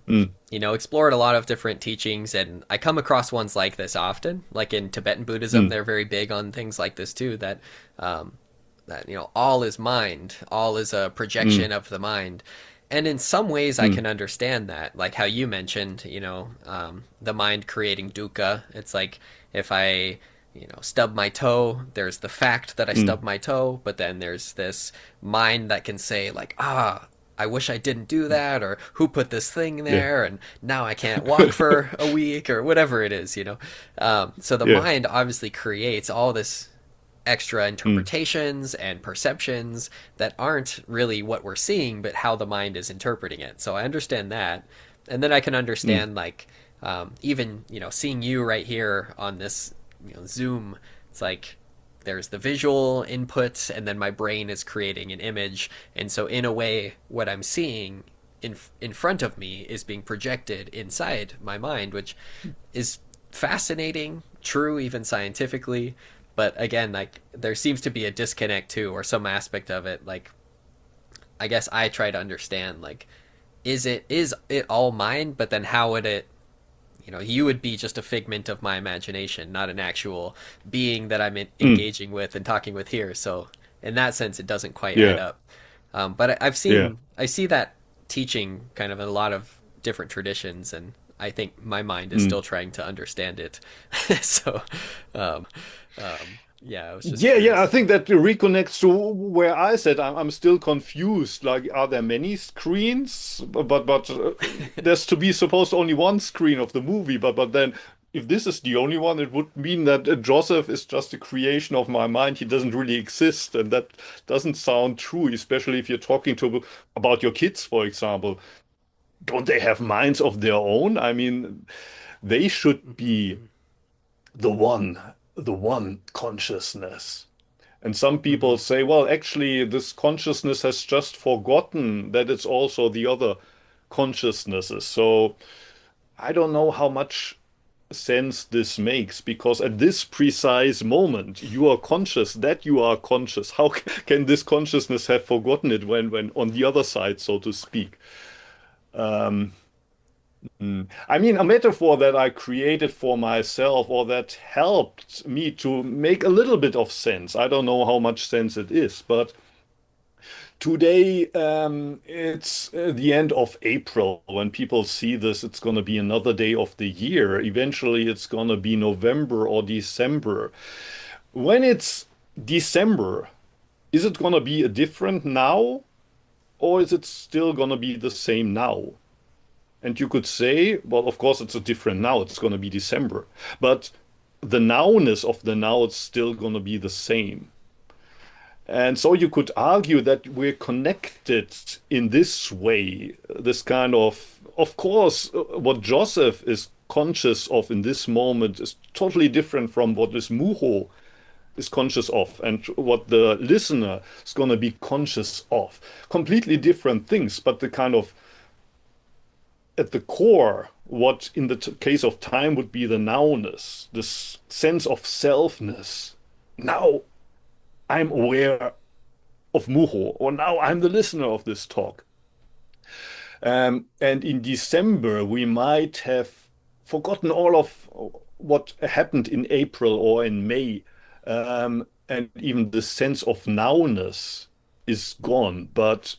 Mm, explored a lot of different teachings, and I come across ones like this often. Like in Tibetan Buddhism, mm, they're very big on things like this too. That all is mind, all is a mm, projection of the mind. And in some ways, I mm, can understand that, like how you mentioned, the mind creating dukkha. It's like if I, stub my toe, there's the fact that I mm. stubbed my toe, but then there's this mind that can say, like, I wish I didn't do that, or who put this thing Yeah. there, and now I can't walk for a week, or whatever it is. So the Yeah. mind obviously creates all this extra Mm, interpretations and perceptions that aren't really what we're seeing, but how the mind is interpreting it. So I understand that. And then I can mm, understand, like, even, seeing you right here on this, Zoom, it's like there's the visual input, and then my brain is creating an image. And so, in a way, what I'm seeing in front of me is being projected inside my mind, which is fascinating, true, even scientifically. But again, like there seems to be a disconnect too, or some aspect of it. Like I guess I try to understand, like, is it all mine? But then how would it? You would be just a figment of my imagination, not an actual being that I'm mm. engaging with and talking with here. So in that sense, it doesn't quite add Yeah. up. But Yeah. I see that teaching kind of in a lot of different traditions, and I think my mind is Mm. still trying to understand it. So, um, yeah, I was just Yeah, yeah, I curious. think that reconnects to where I said I'm still confused. Like, are there many screens? But there's to be supposed only one screen of the movie. But then, if this is the only one, it would mean that Joseph is just a creation of my mind. He doesn't really exist, and that doesn't sound true. Especially if you're talking to about your kids, for example. Don't they have minds of their own? I mean, they should be Mm-hmm, the one, the one consciousness. And some mm-hmm, people say, well, actually, this consciousness has just forgotten that it's also the other consciousnesses. So I don't know how much sense this makes because at this precise moment, you are conscious that you are conscious. How can this consciousness have forgotten it when on the other side, so to speak? Um, I mean, a metaphor that I created for myself or that helped me to make a little bit of sense. I don't know how much sense it is, but today it's the end of April. When people see this, it's going to be another day of the year. Eventually, it's going to be November or December. When it's December, is it going to be a different now, or is it still going to be the same now? And you could say, well, of course, it's a different now. It's going to be December. But the nowness of the now is still going to be the same. And so you could argue that we're connected in this way, this kind of course, what Joseph is conscious of in this moment is totally different from what this Muho is conscious of and what the listener is going to be conscious of. Completely different things, but the kind of at the core, what in the case of time would be the nowness, this sense of selfness. Now I'm aware of Muho, or now I'm the listener of this talk. And in December, we might have forgotten all of what happened in April or in May. And even the sense of nowness is gone, but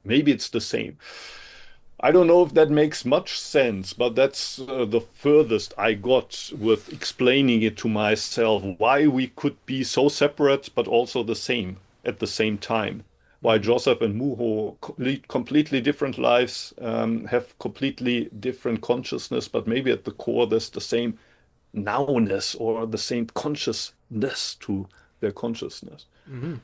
maybe it's the same. I don't know if that makes much sense, but that's the furthest I got with explaining it to myself, why we could be so separate but also the same at the same time. Why mm-hmm. Joseph and Muho lead completely different lives, have completely different consciousness, but maybe at the core there's the same nowness or the same consciousness to their consciousness. Mm-hmm.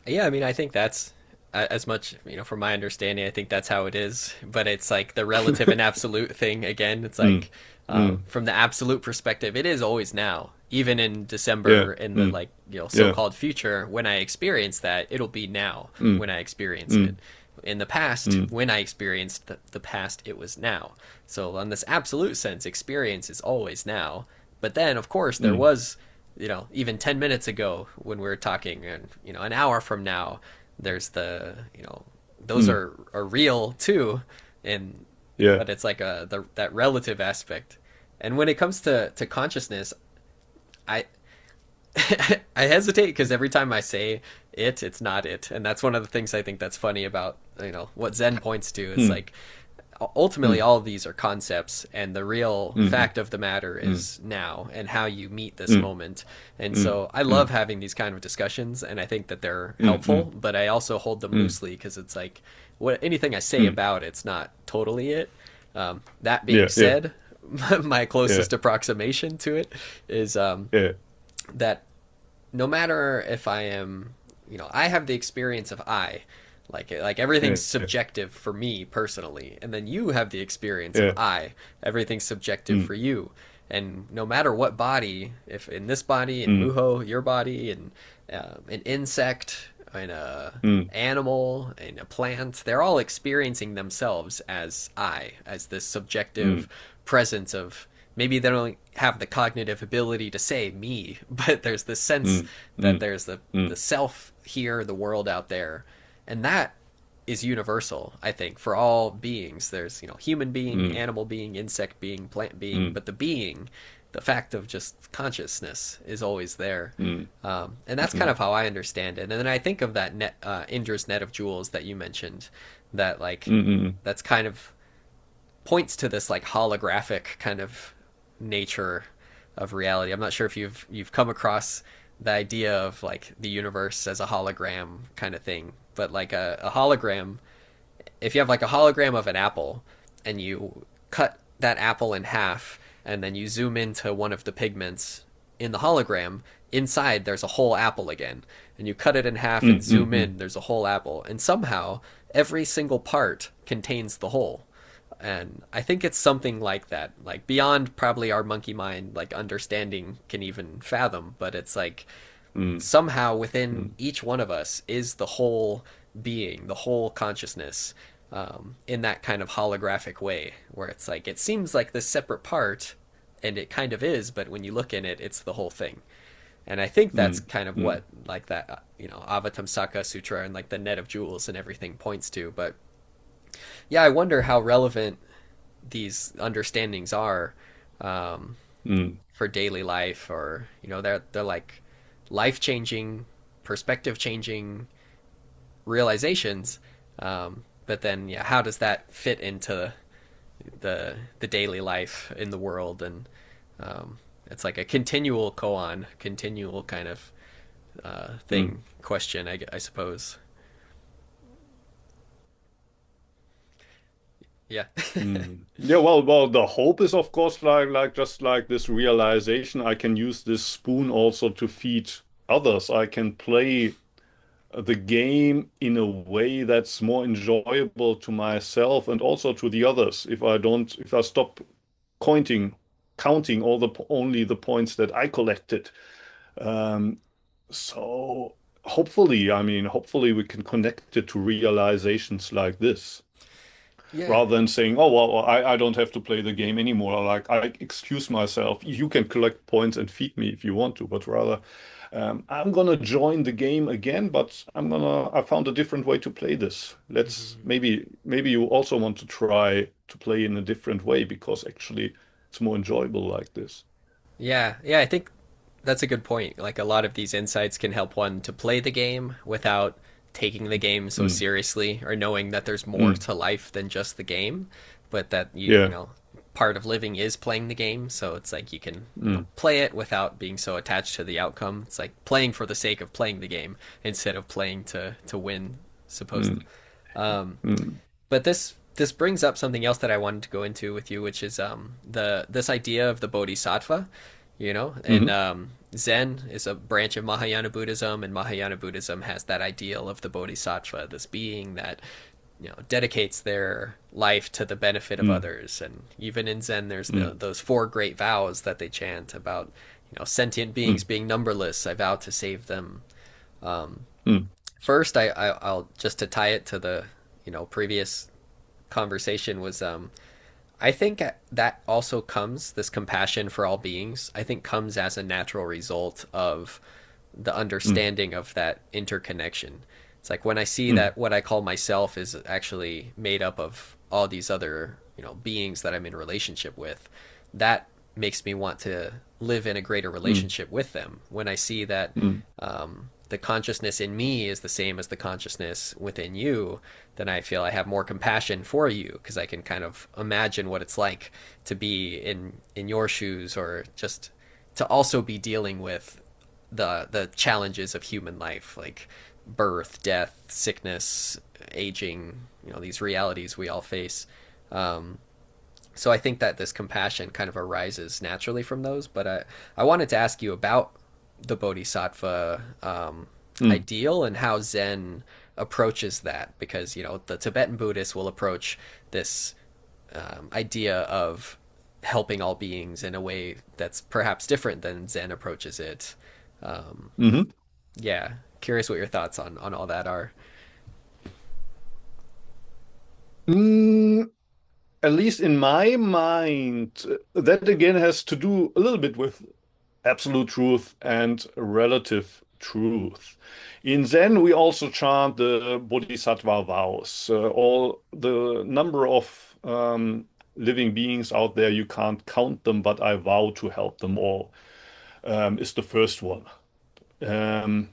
Yeah, I mean, I think that's as much, from my understanding, I think that's how it is. But it's like the relative and absolute thing again. It's Mm, like mm, from the absolute perspective, it is always now. Even in yeah, December, in the mm, like yeah, so-called future, when I experience that, it'll be now mm, when I experience mm, it. in the past, mm, when I experienced the past, it was now. So, on this absolute sense, experience is always now. But then, of course, there mm, was, even 10 minutes ago when we were talking, and, an hour from now, there's those mm. are real too. And, Yeah. but it's like that relative aspect. And when it comes to consciousness, I, I hesitate because every time I say it's not it, and that's one of the things I think that's funny about what Zen points to. It's Mm, like ultimately mm, all of these are concepts, and the real mm, fact of the matter mm, is now and how you meet this mm, moment. And mm, so I love mm, having these kind of discussions, and I think that they're mm, helpful, mm, but I also hold them mm, loosely because it's like what anything I say mm. about it's not totally it. That being Yeah, yeah, said, my yeah, closest approximation to it is yeah, that no matter if I am, I have the experience of like yeah, everything's yeah, subjective for me personally, and then you have the experience of yeah. everything's subjective Mm, for you. And no matter what body, if in this body, in mm, Muho, your body, and an insect, and a mm, animal, and a plant, they're all experiencing themselves as as this mm, subjective presence of, maybe they don't have the cognitive ability to say me, but there's this sense mm, that mm, there's the mm, self here, the world out there, and that is universal. I think for all beings, there's human being, mm, animal being, insect being, plant being, mm, but the being, the fact of just consciousness is always there. mm, And that's kind mm, of how I understand it. And then I think of that Indra's net of jewels that you mentioned, that like mm, mm, that's kind of points to this like holographic kind of nature of reality. I'm not sure if you've come across the idea of like the universe as a hologram kind of thing, but like a hologram, if you have like a hologram of an apple and you cut that apple in half and then you zoom into one of the pigments in the hologram, inside there's a whole apple again. And you cut it in half and mm, zoom mm, in, there's a whole apple. And somehow every single part contains the whole. And I think it's something like that, like beyond probably our monkey mind, like understanding can even fathom, but it's like mm, somehow within mm, each one of us is the whole being, the whole consciousness, in that kind of holographic way, where it's like it seems like this separate part, and it kind of is, but when you look in it, it's the whole thing. And I think that's mm, kind of mm. what like that Avatamsaka Sutra and like the net of jewels and everything points to. But yeah, I wonder how relevant these understandings are, um, Mm. for daily life, or they're like life changing, perspective changing realizations. But then, yeah, how does that fit into the daily life in the world? And it's like a continual koan, continual kind of Mm. thing, question, I suppose. Yeah. Mm. Yeah, well, the hope is, of course, like just like this realization, I can use this spoon also to feed others. I can play the game in a way that's more enjoyable to myself and also to the others. If I stop counting, counting only the points that I collected. Um, so hopefully, I mean, hopefully we can connect it to realizations like this, Yeah. rather than saying, "Oh well, I don't have to play the game anymore." Like I excuse myself. You can collect points and feed me if you want to, but rather, I'm gonna join the game again. But I found a different way to play this. Let's Mhm. maybe you also want to try to play in a different way because actually it's more enjoyable like this. Yeah, I think that's a good point. Like a lot of these insights can help one to play the game without taking the game so Mm, seriously, or knowing that there's more mm, to life than just the game, but that yeah. part of living is playing the game. So it's like you can, Mm, play it without being so attached to the outcome. It's like playing for the sake of playing the game instead of playing to win, supposedly. mm, Um, mm, but this brings up something else that I wanted to go into with you, which is the this idea of the bodhisattva, and mm, Zen is a branch of Mahayana Buddhism, and Mahayana Buddhism has that ideal of the bodhisattva, this being that dedicates their life to the benefit of mm, others. And even in Zen, there's mm, those four great vows that they chant about, sentient beings mm, being numberless. I vow to save them. Um, mm, First, I'll just to tie it to the previous conversation was I think that also comes, this compassion for all beings, I think comes as a natural result of the Mm, understanding of that interconnection. It's like when I see mm, that what I call myself is actually made up of all these other, beings that I'm in relationship with, that makes me want to live in a greater mm, relationship with them. When I see that mm, the consciousness in me is the same as the consciousness within you, then I feel I have more compassion for you because I can kind of imagine what it's like to be in your shoes, or just to also be dealing with the challenges of human life, like birth, death, sickness, aging, these realities we all face. Um, so I think that this compassion kind of arises naturally from those. But I wanted to ask you about the bodhisattva mm. ideal and how Zen approaches that, because the Tibetan Buddhists will approach this idea of helping all beings in a way that's perhaps different than Zen approaches it. Um, Mhm. yeah, curious what your thoughts on all that are. Mm, at least in my mind, that again has to do a little bit with absolute truth and relative truth. In Zen, we also chant the Bodhisattva vows. All the number of living beings out there, you can't count them, but I vow to help them all, is the first one. Um,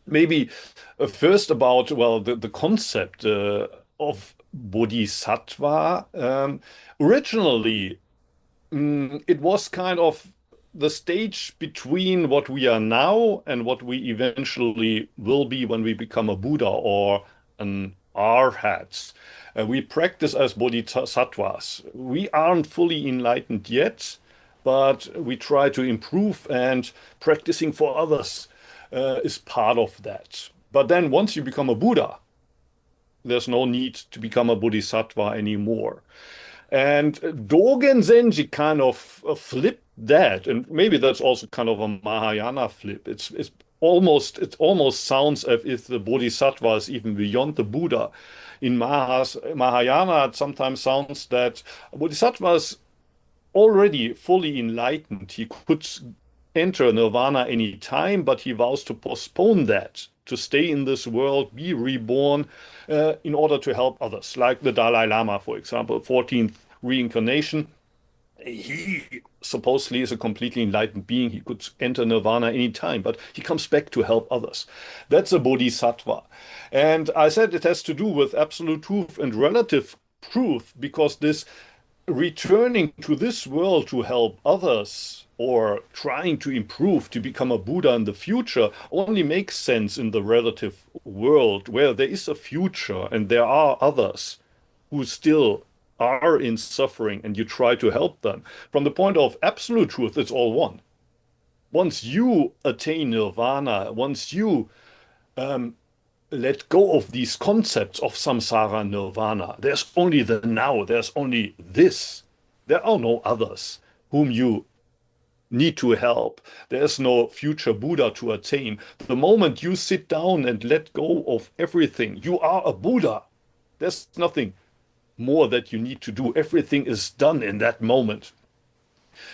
Maybe first about, well, the concept of Bodhisattva. Originally, it was kind of the stage between what we are now and what we eventually will be when we become a Buddha or an Arhat. We practice as bodhisattvas. We aren't fully enlightened yet, but we try to improve, and practicing for others is part of that. But then once you become a Buddha, there's no need to become a bodhisattva anymore. And Dogen Zenji kind of flipped that, and maybe that's also kind of a Mahayana flip. It almost sounds as if the Bodhisattva is even beyond the Buddha. In Mahayana, it sometimes sounds that a Bodhisattva is already fully enlightened. He could enter nirvana any time, but he vows to postpone that, to stay in this world, be reborn, in order to help others, like the Dalai Lama, for example, 14th reincarnation. He supposedly is a completely enlightened being. He could enter nirvana any time, but he comes back to help others. That's a bodhisattva. And I said it has to do with absolute truth and relative truth, because this returning to this world to help others or trying to improve to become a Buddha in the future only makes sense in the relative world where there is a future and there are others who still are in suffering and you try to help them. From the point of absolute truth, it's all one. Once you attain nirvana, once you um, let go of these concepts of samsara nirvana, there's only the now, there's only this. There are no others whom you need to help. There's no future Buddha to attain. The moment you sit down and let go of everything, you are a Buddha. There's nothing more that you need to do. Everything is done in that moment.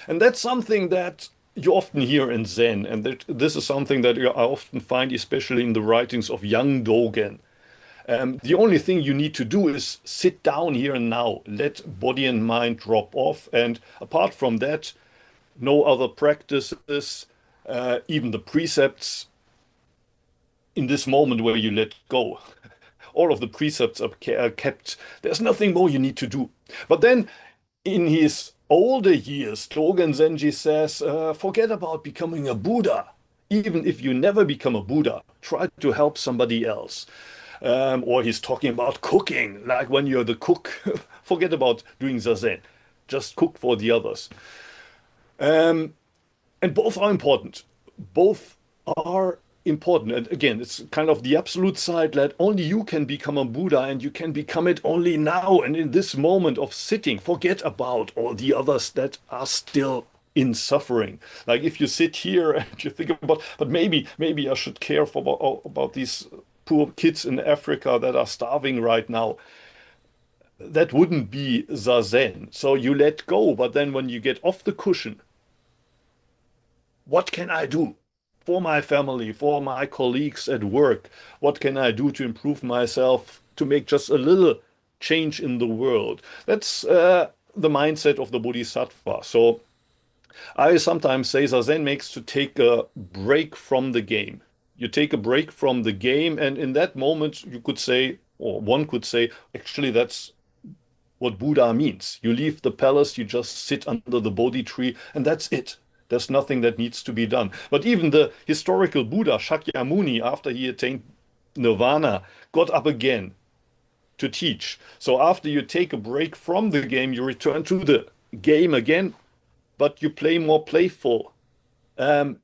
And that's something that you often hear in Zen. And this is something that I often find, especially in the writings of young Dogen. The only thing you need to do is sit down here and now, let body and mind drop off. And apart from that, no other practices, even the precepts in this moment where you let go. All of the precepts are kept. There's nothing more you need to do. But then in his older years, Dogen Zenji says, forget about becoming a Buddha. Even if you never become a Buddha, try to help somebody else. Or he's talking about cooking, like when you're the cook, forget about doing zazen. Just cook for the others. Um, and both are important. Both are important. And again, it's kind of the absolute side that only you can become a Buddha, and you can become it only now and in this moment of sitting. Forget about all the others that are still in suffering. Like if you sit here and you think about, but maybe I should care for about these poor kids in Africa that are starving right now. That wouldn't be Zazen. So you let go, but then when you get off the cushion, what can I do for my family, for my colleagues at work? What can I do to improve myself, to make just a little change in the world? That's the mindset of the Bodhisattva. So I sometimes say Zazen makes to take a break from the game. You take a break from the game, and in that moment, you could say, or one could say, actually, that's what Buddha means. You leave the palace, you just sit under the Bodhi tree, and that's it. There's nothing that needs to be done. But even the historical Buddha, Shakyamuni, after he attained nirvana, got up again to teach. So after you take a break from the game, you return to the game again, but you play more playful.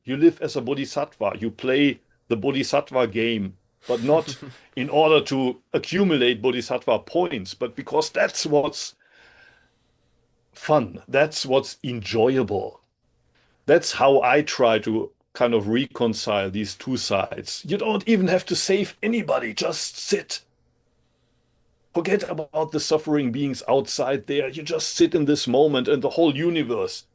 You live as a bodhisattva. You play the bodhisattva game, but not in order to accumulate bodhisattva points, but because that's what's fun. That's what's enjoyable. That's how I try to kind of reconcile these two sides. You don't even have to save anybody. Just sit. Forget about the suffering beings outside there. You just sit in this moment, and the whole universe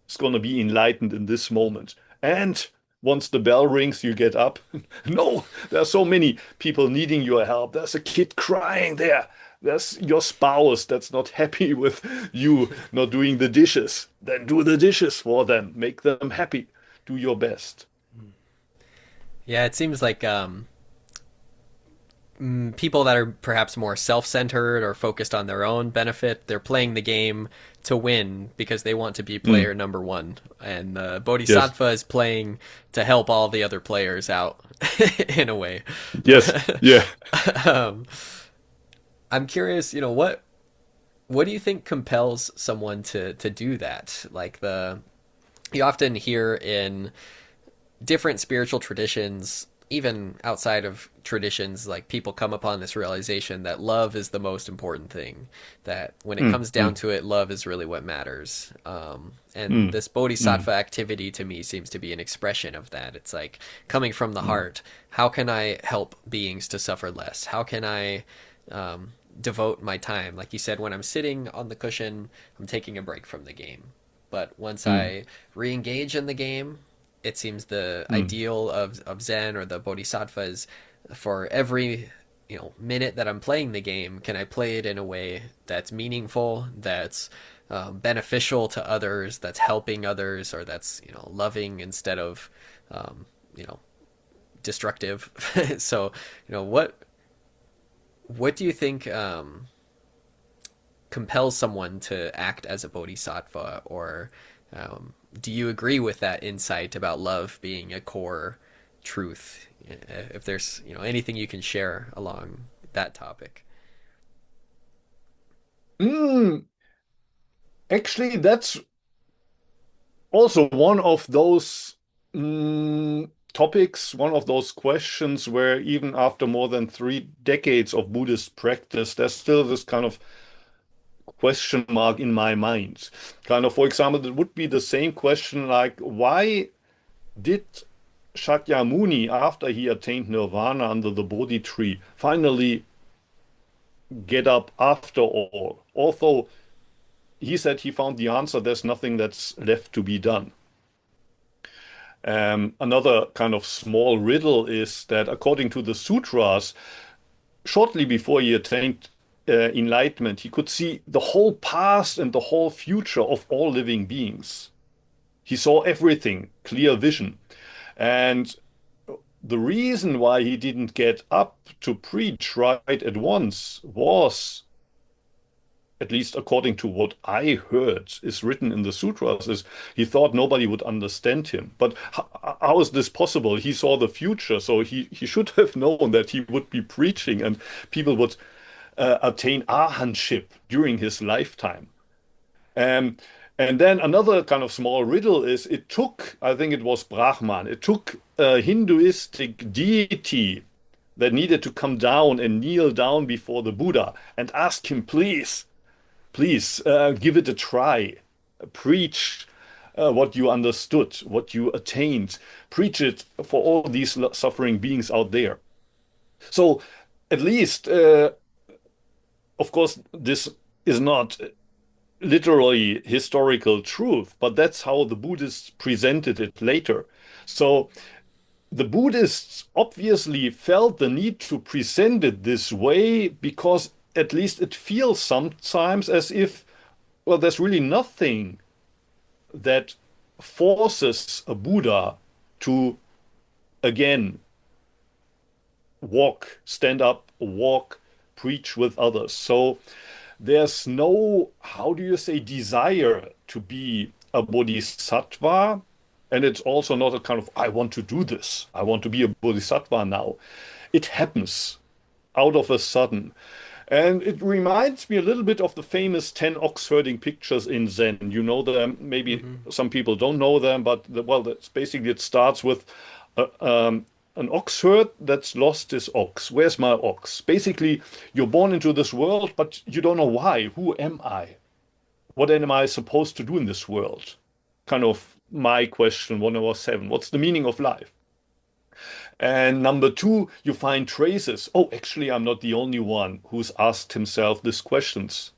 is going to be enlightened in this moment. And once the bell rings, you get up. No, there are so many people needing your help. There's a kid crying there. There's your spouse that's not happy with you not doing the dishes. Then do the dishes for them. Make them happy. Do your best. Yeah, it seems like people that are perhaps more self-centered or focused on their own benefit, they're playing the game to win because they want to be Mm, player number one, and the yes, bodhisattva is playing to help all the other players out in a way. yes, yeah. um, I'm curious, what do you think compels someone to do that? Like the you often hear in different spiritual traditions, even outside of traditions, like people come upon this realization that love is the most important thing. That when it Mm, comes down mm, to it, love is really what matters. And mm, this mm, bodhisattva activity to me seems to be an expression of that. It's like coming from the mm, heart. How can I help beings to suffer less? How can I devote my time? Like you said, when I'm sitting on the cushion, I'm taking a break from the game. But once mm, I re-engage in the game, it seems the mm, ideal of Zen or the Bodhisattva is for every minute that I'm playing the game, can I play it in a way that's meaningful, that's beneficial to others, that's helping others, or that's loving instead of um, you know destructive. So what do you think compels someone to act as a bodhisattva, or do you agree with that insight about love being a core truth? If there's anything you can share along that topic. mm. Actually, that's also one of those topics, one of those questions where even after more than 3 decades of Buddhist practice, there's still this kind of question mark in my mind. Kind of, for example, it would be the same question like, why did Shakyamuni, after he attained nirvana under the Bodhi tree, finally get up after all? Although he said he found the answer, there's nothing that's left to be done. Another kind of small riddle is that according to the sutras, shortly before he attained enlightenment, he could see the whole past and the whole future of all living beings. He saw everything, clear vision. And the reason why he didn't get up to preach right at once was, at least according to what I heard is written in the sutras, is he thought nobody would understand him. But how is this possible? He saw the future, so he should have known that he would be preaching and people would attain arhanship during his lifetime. Um, and then another kind of small riddle is it took, I think it was Brahman, it took a Hinduistic deity that needed to come down and kneel down before the Buddha and ask him, please give it a try. Preach what you understood, what you attained. Preach it for all these suffering beings out there. So at least, of course, this is not literally historical truth, but that's how the Buddhists presented it later. So the Buddhists obviously felt the need to present it this way because at least it feels sometimes as if, well, there's really nothing that forces a Buddha to again walk, stand up, walk, preach with others. So there's no, how do you say, desire to be a bodhisattva. And it's also not a kind of, I want to do this. I want to be a bodhisattva now. It happens out of a sudden. And it reminds me a little bit of the famous 10 ox herding pictures in Zen. You know them, maybe Hmm. some people don't know them, but well, that's basically it starts with uh, um, an ox herd that's lost his ox. Where's my ox? Basically, you're born into this world, but you don't know why. Who am I? What am I supposed to do in this world? Kind of my question when I was 7. What's the meaning of life? And number two, you find traces. Oh, actually, I'm not the only one who's asked himself these questions.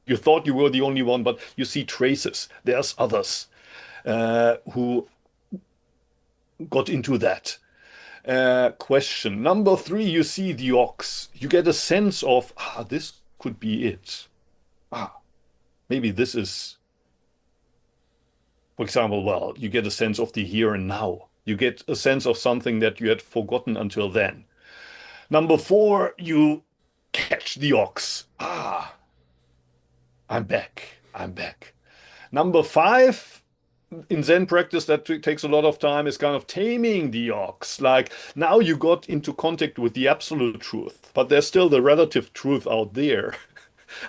You thought you were the only one, but you see traces. There's others who got into that question. Number three, you see the ox. You get a sense of, this could be it. Ah, maybe this is, for example, well, you get a sense of the here and now. You get a sense of something that you had forgotten until then. Number four, you catch the ox. I'm back. I'm back. Number five, in Zen practice, that takes a lot of time, is kind of taming the ox. Like now you got into contact with the absolute truth, but there's still the relative truth out there.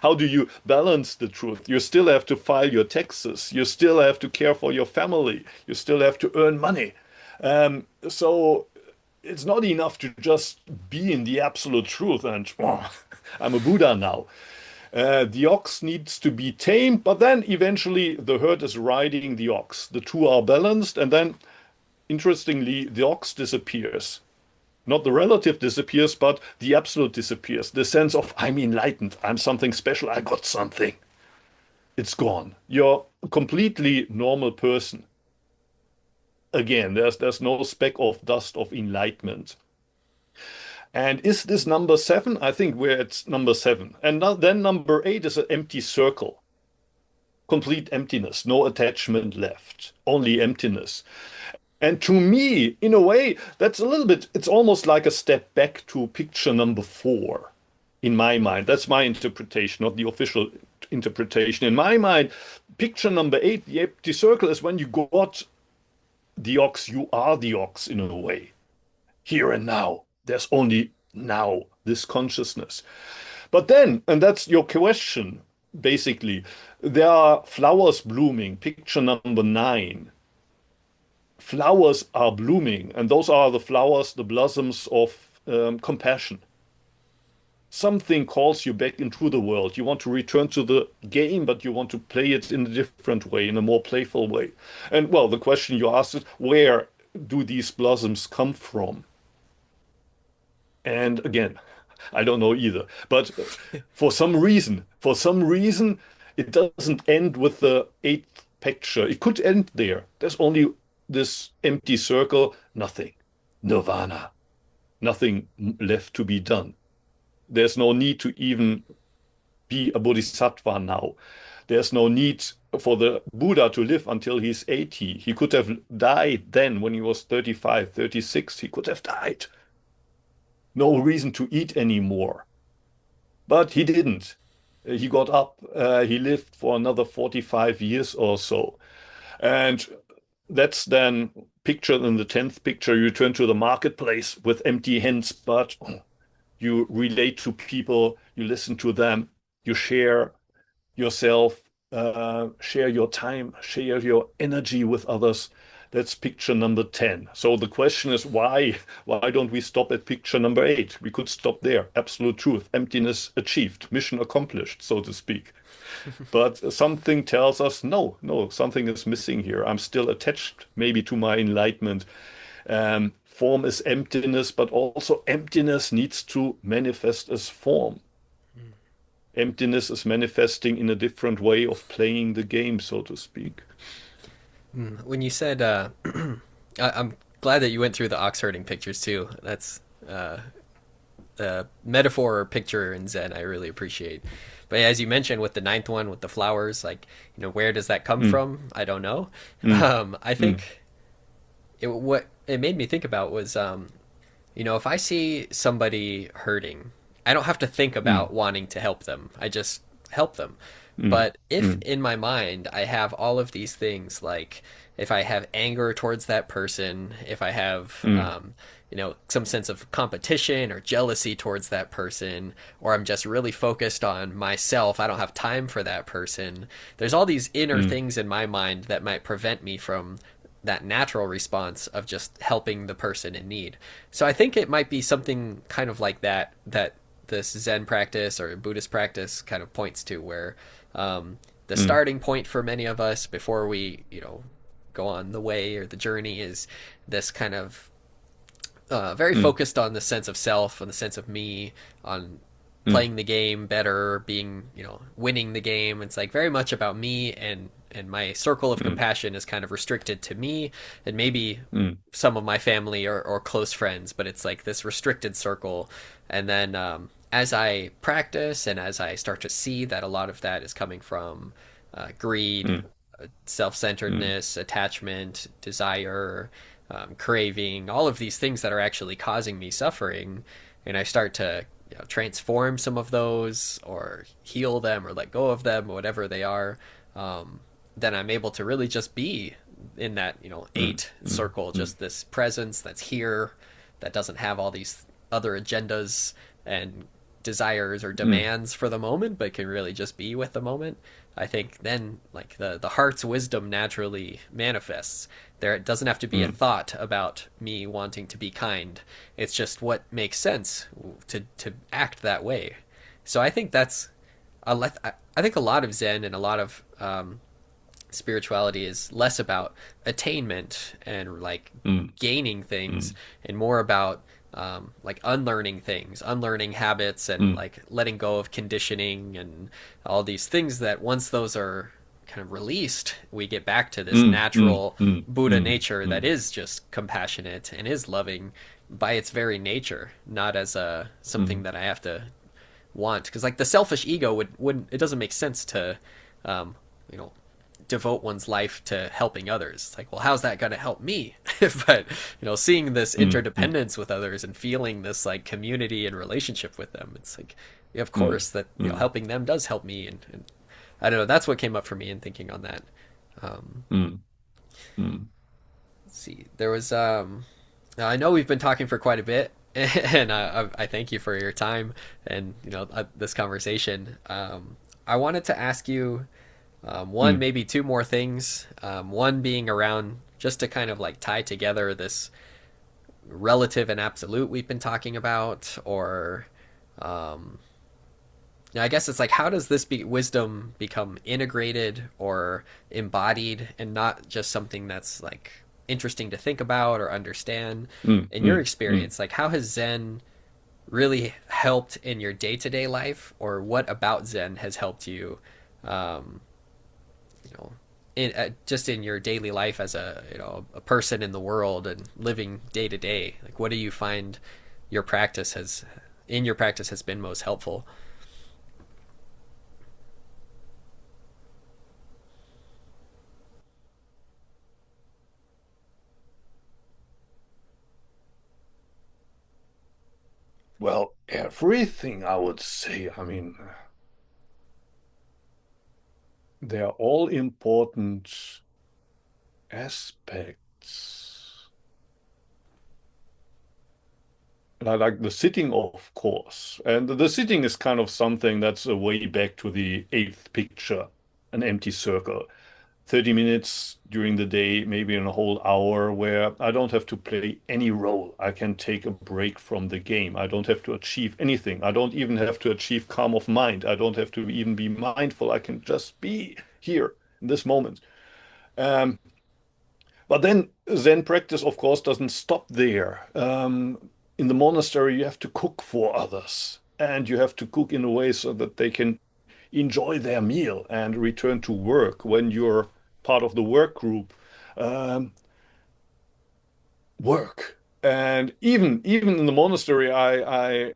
How do you balance the truth? You still have to file your taxes. You still have to care for your family. You still have to earn money. So it's not enough to just be in the absolute truth and oh, I'm a Buddha now. The ox needs to be tamed, but then eventually the herd is riding the ox. The two are balanced, and then interestingly, the ox disappears. Not the relative disappears, but the absolute disappears. The sense of I'm enlightened, I'm something special, I got something. It's gone. You're a completely normal person. Again, there's no speck of dust of enlightenment. And is this number seven? I think we're at number seven. And then number eight is an empty circle. Complete emptiness, no attachment left, only emptiness. And to me, in a way, that's a little bit, it's almost like a step back to picture number four in my mind. That's my interpretation, not the official interpretation. In my mind, picture number eight, the empty circle, is when you got the ox, you are the ox in a way. Here and now. There's only now, this consciousness. But then, and that's your question, basically, there are flowers blooming, picture number nine. Flowers are blooming, and those are the flowers, the blossoms of compassion. Something calls you back into the world. You want to return to the game, but you want to play it in a different way, in a more playful way. And well, the question you asked is, where do these blossoms come from? And again, I don't know either. But for some reason, it doesn't end with the eighth picture. It could end there. There's only this empty circle, nothing. Nirvana, nothing left to be done. There's no need to even be a bodhisattva now. There's no need for the Buddha to live until he's 80. He could have died then when he was 35, 36. He could have died. No reason to eat anymore. But he didn't. He got up, he lived for another 45 years or so. And that's then pictured in the 10th picture. You turn to the marketplace with empty hands, but you relate to people, you listen to them, you share yourself, share your time, share your energy with others. That's picture number 10. So the question is why don't we stop at picture number 8? We could stop there. Absolute truth, emptiness achieved, mission accomplished, so to speak. But something tells us no, something is missing here. I'm still attached maybe to my enlightenment. Form is emptiness, but also emptiness needs to manifest as form. Emptiness is manifesting in a different way of playing the game, so to speak. When you said, I'm glad that you went through the ox herding pictures too. That's uh, the metaphor or picture in Zen I really appreciate. But as you mentioned with the ninth one with the flowers, like where does that come Mm, from? I don't know. mm, I mm, think what it made me think about was, if I see somebody hurting, I don't have to think mm, about wanting to help them. I just help them. mm, But if mm, in my mind I have all of these things, like if I have anger towards that person, if I have, mm, some sense of competition or jealousy towards that person, or I'm just really focused on myself, I don't have time for that person. There's all these inner mm, things in my mind that might prevent me from that natural response of just helping the person in need. So I think it might be something kind of like that this Zen practice or Buddhist practice kind of points to, where the mm, starting point for many of us before we go on the way or the journey is this kind of very mm, focused on the sense of self, on the sense of me, on mm, playing the game better, being, winning the game. It's like very much about me, and my circle of mm, compassion is kind of restricted to me and maybe mm, some of my family or close friends, but it's like this restricted circle. And then as I practice and as I start to see that a lot of that is coming from greed, mm, self mm, centeredness, attachment, desire, craving, all of these things that are actually causing me suffering. And I start to transform some of those or heal them or let go of them, whatever they are. Then I'm able to really just be in that, mm, eight mm, circle, mm, just this presence that's here, that doesn't have all these other agendas and desires or mm, demands for the moment, but can really just be with the moment. I think then like the heart's wisdom naturally manifests. There it doesn't have to be a mm, thought about me wanting to be kind. It's just what makes sense to act that way. So I think that's I think a lot of Zen and a lot of spirituality is less about attainment and like mm, gaining things, mm, and more about like unlearning things, unlearning habits, and mm, like letting go of conditioning and all these things that once those are kind of released, we get back to this mm, mm, natural mm, Buddha mm, nature that mm, is just compassionate and is loving by its very nature, not as a something mm, that I have to want. Because like the selfish ego wouldn't, it doesn't make sense to um, you know devote one's life to helping others. It's like, well, how's that going to help me? But seeing this mm, mm, interdependence with others and feeling this like community and relationship with them, it's like, yeah, of mm, course that mm, helping them does help me, and I don't know. That's what came up for me in thinking on that. mm, mm. Let's see, there was now, I know we've been talking for quite a bit, and I thank you for your time and this conversation. I wanted to ask you one, Mm. maybe two more things. One being around just to kind of like tie together this relative and absolute we've been talking about, or um, I guess it's like, how does this wisdom become integrated or embodied, and not just something that's like interesting to think about or understand? Mm, In your mm, mm. experience, like how has Zen really helped in your day to day life, or what about Zen has helped you? Um, you know, just in your daily life as a person in the world and living day to day, like what do you find your practice has in your practice has been most helpful? Well, everything I would say. I mean, they are all important aspects. Like the sitting, of course. And the sitting is kind of something that's a way back to the eighth picture, an empty circle. 30 minutes during the day, maybe in a whole hour, where I don't have to play any role. I can take a break from the game. I don't have to achieve anything. I don't even have to achieve calm of mind. I don't have to even be mindful. I can just be here in this moment. Um, But then Zen practice, of course, doesn't stop there. In the monastery, you have to cook for others, and you have to cook in a way so that they can enjoy their meal and return to work when you're part of the work group. Um, Work. And even in the monastery, I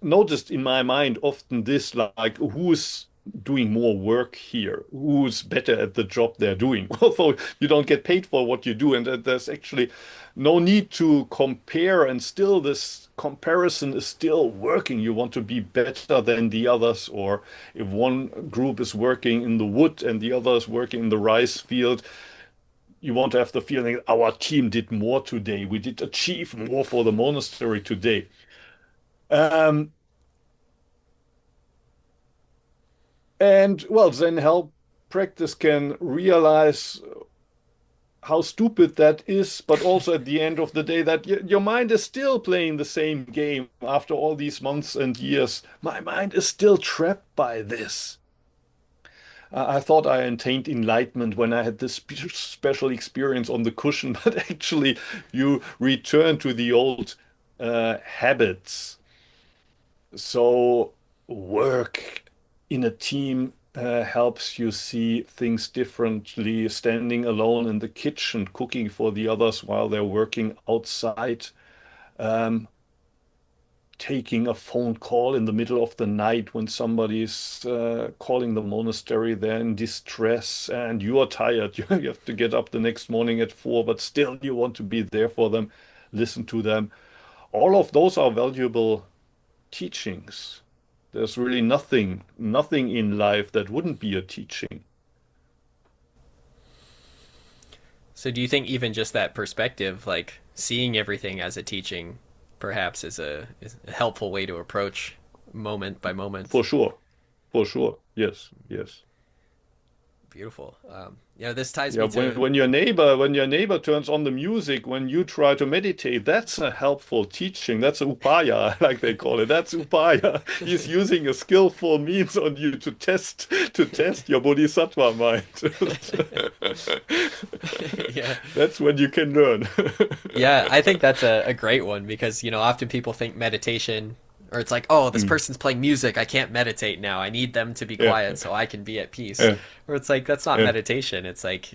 noticed in my mind often this like who's doing more work here, who's better at the job they're doing. Although you don't get paid for what you do, and there's actually no need to compare, and still this comparison is still working. You want to be better than the others, or if one group is working in the wood and the other is working in the rice field, you want to have the feeling our team did more today. We did achieve more for the monastery today. Um, and well, then help practice can realize how stupid that is, but also at the end of the day that your mind is still playing the same game after all these months and years. My mind is still trapped by this. I thought I attained enlightenment when I had this special experience on the cushion, but actually you return to the old habits. So work in a team helps you see things differently. Standing alone in the kitchen, cooking for the others while they're working outside. Um, Taking a phone call in the middle of the night when somebody's calling the monastery, they're in distress and you are tired. You have to get up the next morning at 4, but still you want to be there for them, listen to them. All of those are valuable teachings. There's really nothing in life that wouldn't be a teaching. So do you think even just that perspective, like seeing everything as a teaching, perhaps is a helpful way to approach moment by moment? For sure. For sure. Yes. Yes. Beautiful. This ties Yeah, me to when your neighbor turns on the music, when you try to meditate, that's a helpful teaching. That's upaya, like they call it. That's upaya. He's using a skillful means on you to test your bodhisattva mind. yeah. That's when you can learn. Yeah, I think that's a great one because, often people think meditation, or it's like, oh, this Mm. person's playing music. I can't meditate now. I need them to be Yeah, quiet so I can be at peace. yeah, Or it's like, that's not yeah, meditation. It's like,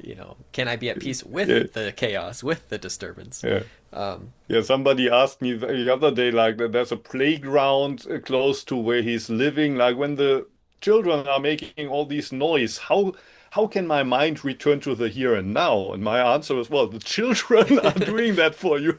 can I be at peace yeah, with the chaos, with the disturbance? yeah. Um, Yeah, somebody asked me the other day, like that there's a playground close to where he's living. Like when the children are making all these noise, how can my mind return to the here and now? And my answer was, well, the children are doing that for you.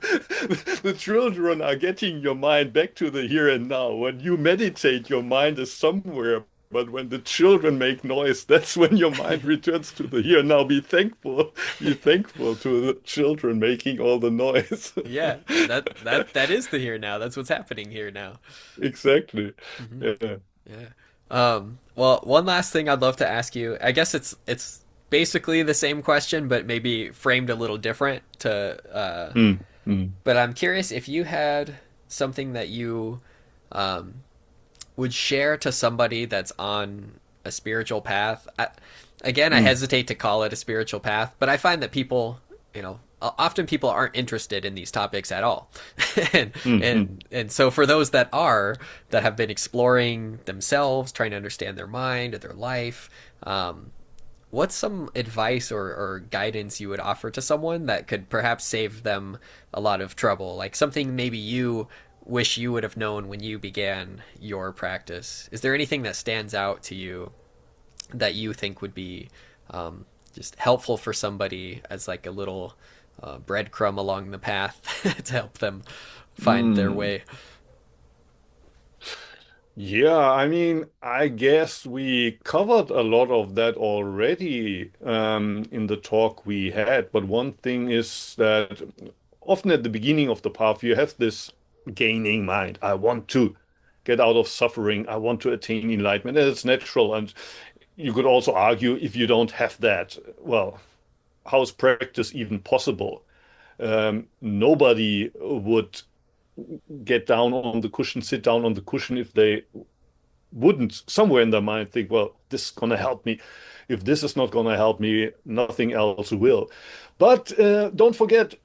The children are getting your mind back to the here and now. When you meditate, your mind is somewhere. But when the children make noise, that's when your mind returns to the here and now. Be thankful. Be thankful to the children making all the noise. yeah, that is the here now. That's what's happening here now. Exactly. Hmm. Yeah. Yeah. Well, one last thing I'd love to ask you. I guess it's basically the same question, but maybe framed a little different to Mm, mm, but I'm curious if you had something that you um, would share to somebody that's on a spiritual path. Again, I mm, hesitate to call it a spiritual path, but I find that people, often people aren't interested in these topics at all. and, mm, mm. and so for those that are, that have been exploring themselves, trying to understand their mind or their life, what's some advice or guidance you would offer to someone that could perhaps save them a lot of trouble? Like something maybe you wish you would have known when you began your practice. Is there anything that stands out to you that you think would be just helpful for somebody as like a little breadcrumb along the path to help them find their Mm. way? Yeah, I mean, I guess we covered a lot of that already in the talk we had. But one thing is that often at the beginning of the path, you have this gaining mind. I want to get out of suffering. I want to attain enlightenment. And it's natural. And you could also argue if you don't have that, well, how is practice even possible? Nobody would get down on the cushion, sit down on the cushion if they wouldn't somewhere in their mind think, well, this is going to help me. If this is not going to help me, nothing else will. But don't forget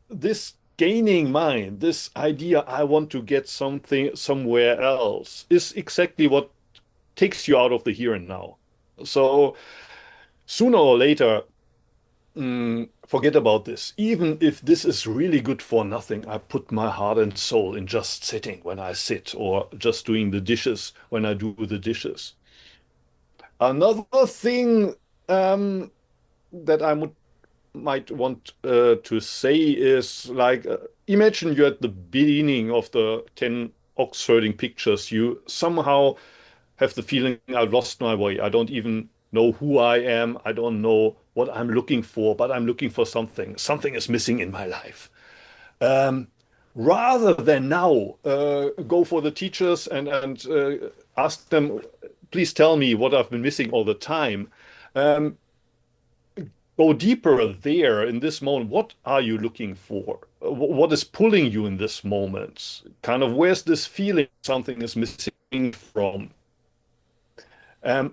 this gaining mind, this idea, I want to get something somewhere else, is exactly what takes you out of the here and now. So sooner or later, forget about this. Even if this is really good for nothing, I put my heart and soul in just sitting when I sit, or just doing the dishes when I do the dishes. Another thing um, that might want to say is like, imagine you're at the beginning of the 10 ox herding pictures. You somehow have the feeling I've lost my way. I don't even know who I am. I don't know what I'm looking for, but I'm looking for something. Something is missing in my life. Um, Rather than now go for the teachers and ask them, please tell me what I've been missing all the time. Um, Go deeper there in this moment. What are you looking for? What is pulling you in this moment? Kind of where's this feeling something is missing from?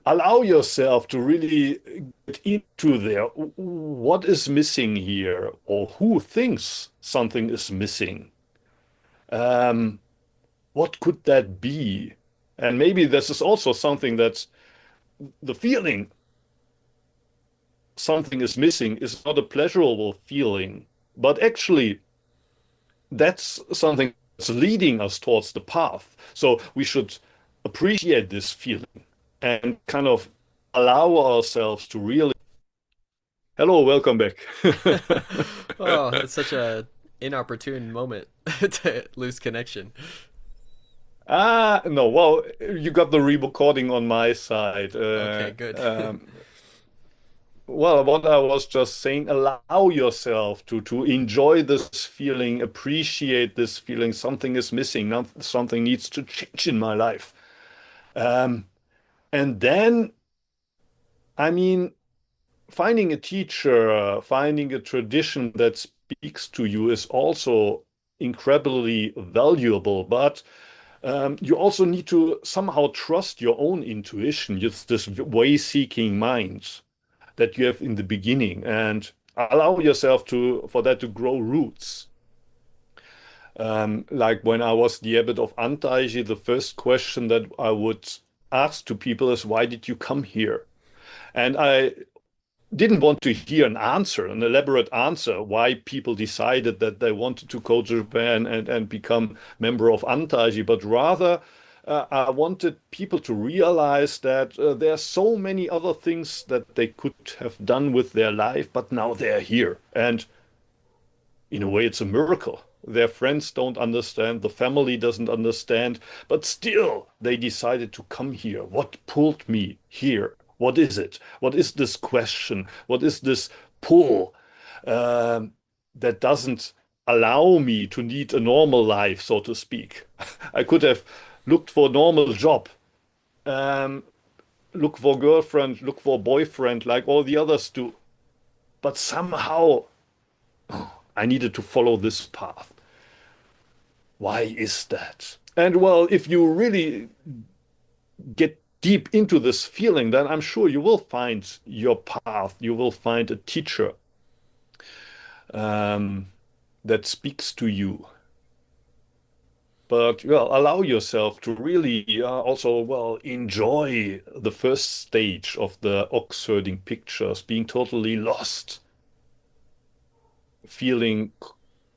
Allow yourself to really get into there. What is missing here, or who thinks something is missing? Um, what could that be? And maybe this is also something that's the feeling something is missing is not a pleasurable feeling, but actually that's something that's leading us towards the path. So we should appreciate this feeling and kind of allow ourselves to really. Hello, welcome back. Oh, that's such a inopportune moment to lose connection. No, well, you got the re-recording on my side. Okay, good. Well, what I was just saying, allow yourself to enjoy this feeling, appreciate this feeling. Something is missing, something needs to change in my life. Um, and then, I mean, finding a teacher, finding a tradition that speaks to you is also incredibly valuable. But you also need to somehow trust your own intuition, just this way-seeking mind that you have in the beginning, and allow yourself to for that to grow roots. Like when I was the abbot of Antaiji, the first question that I would ask to people is, why did you come here? And I didn't want to hear an answer, an elaborate answer, why people decided that they wanted to go to Japan and become member of Antaiji, but rather I wanted people to realize that there are so many other things that they could have done with their life, but now they're here. And in a way, it's a miracle. Their friends don't understand, the family doesn't understand, but still they decided to come here. What pulled me here? What is it? What is this question? What is this pull um, that doesn't allow me to lead a normal life, so to speak? I could have looked for a normal job, um, look for girlfriend, look for boyfriend, like all the others do. But somehow I needed to follow this path. Why is that? And well, if you really get deep into this feeling, then I'm sure you will find your path. You will find a teacher um, that speaks to you. But well, allow yourself to really also well enjoy the first stage of the ox herding pictures, being totally lost, feeling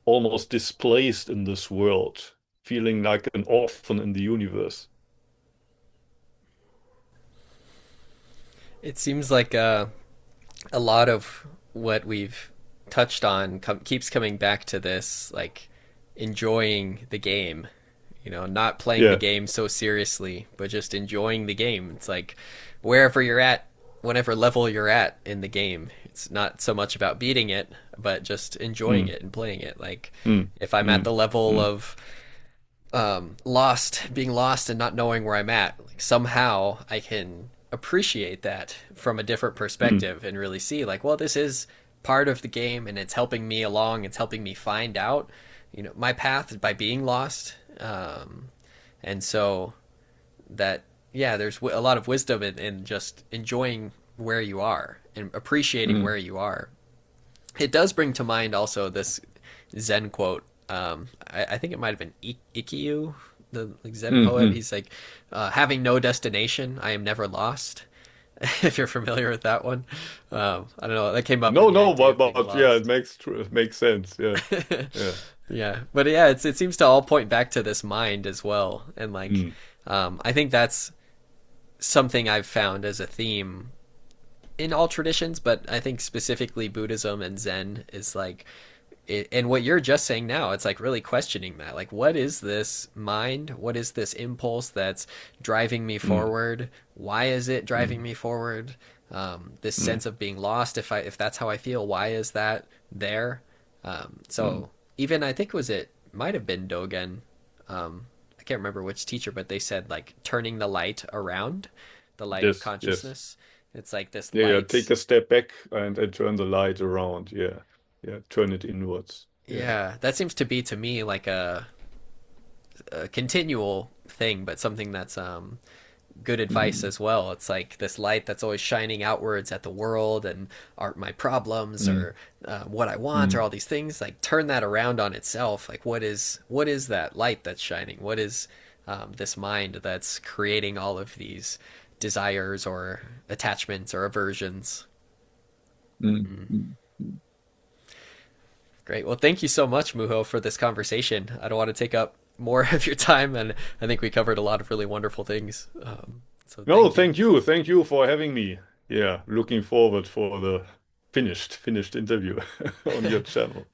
almost displaced in this world, feeling like an orphan in the universe. It seems like a lot of what we've touched on keeps coming back to this, like enjoying the game. Not playing the Yeah. game so seriously, but just enjoying the game. It's like wherever you're at, whatever level you're at in the game, it's not so much about beating it, but just enjoying Mm, it and playing it. Like mm, if I'm at mm, the level mm, of being lost and not knowing where I'm at, like somehow I can appreciate that from a different mm, perspective and really see like, well, this is part of the game and it's helping me along. It's helping me find out, my path by being lost. And so that yeah, there's a lot of wisdom in just enjoying where you are and appreciating Mm, where you are. It does bring to mind also this Zen quote. I think it might have been Ikkyu, the like, Zen mm, poet. mm. He's like, having no destination, I am never lost. If you're familiar with that one, I don't know. That came up in No, the no, idea of being but yeah, it lost. makes it makes sense. Yeah, yeah. Yeah, but yeah, it seems to all point back to this mind as well, and like, Mm, I think that's something I've found as a theme in all traditions, but I think specifically Buddhism and Zen is like and what you're just saying now, it's like really questioning that. Like, what is this mind? What is this impulse that's driving me mm, forward? Why is it driving mm, me forward? This mm, sense of being lost, if that's how I feel, why is that there? mm. So even I think it might have been Dogen. I can't remember which teacher, but they said like turning the light around, the light of Yes, yes. consciousness. It's like this Yeah, yeah. Take light. a step back and turn the light around. Yeah, yeah. Turn it inwards. Yeah. Yeah, that seems to be to me like a continual thing, but something that's good advice Mm, as well. It's like this light that's always shining outwards at the world and are my problems mm, or what I want or mm, all these things. Like turn that around on itself. Like what is that light that's shining? What is this mind that's creating all of these desires or attachments or aversions? mm, Mm. mm, mm. Great. Well, thank you so much, Muho, for this conversation. I don't want to take up more of your time, and I think we covered a lot of really wonderful things. So No, thank you. thank you for having me. Yeah, looking forward for the finished interview on your channel.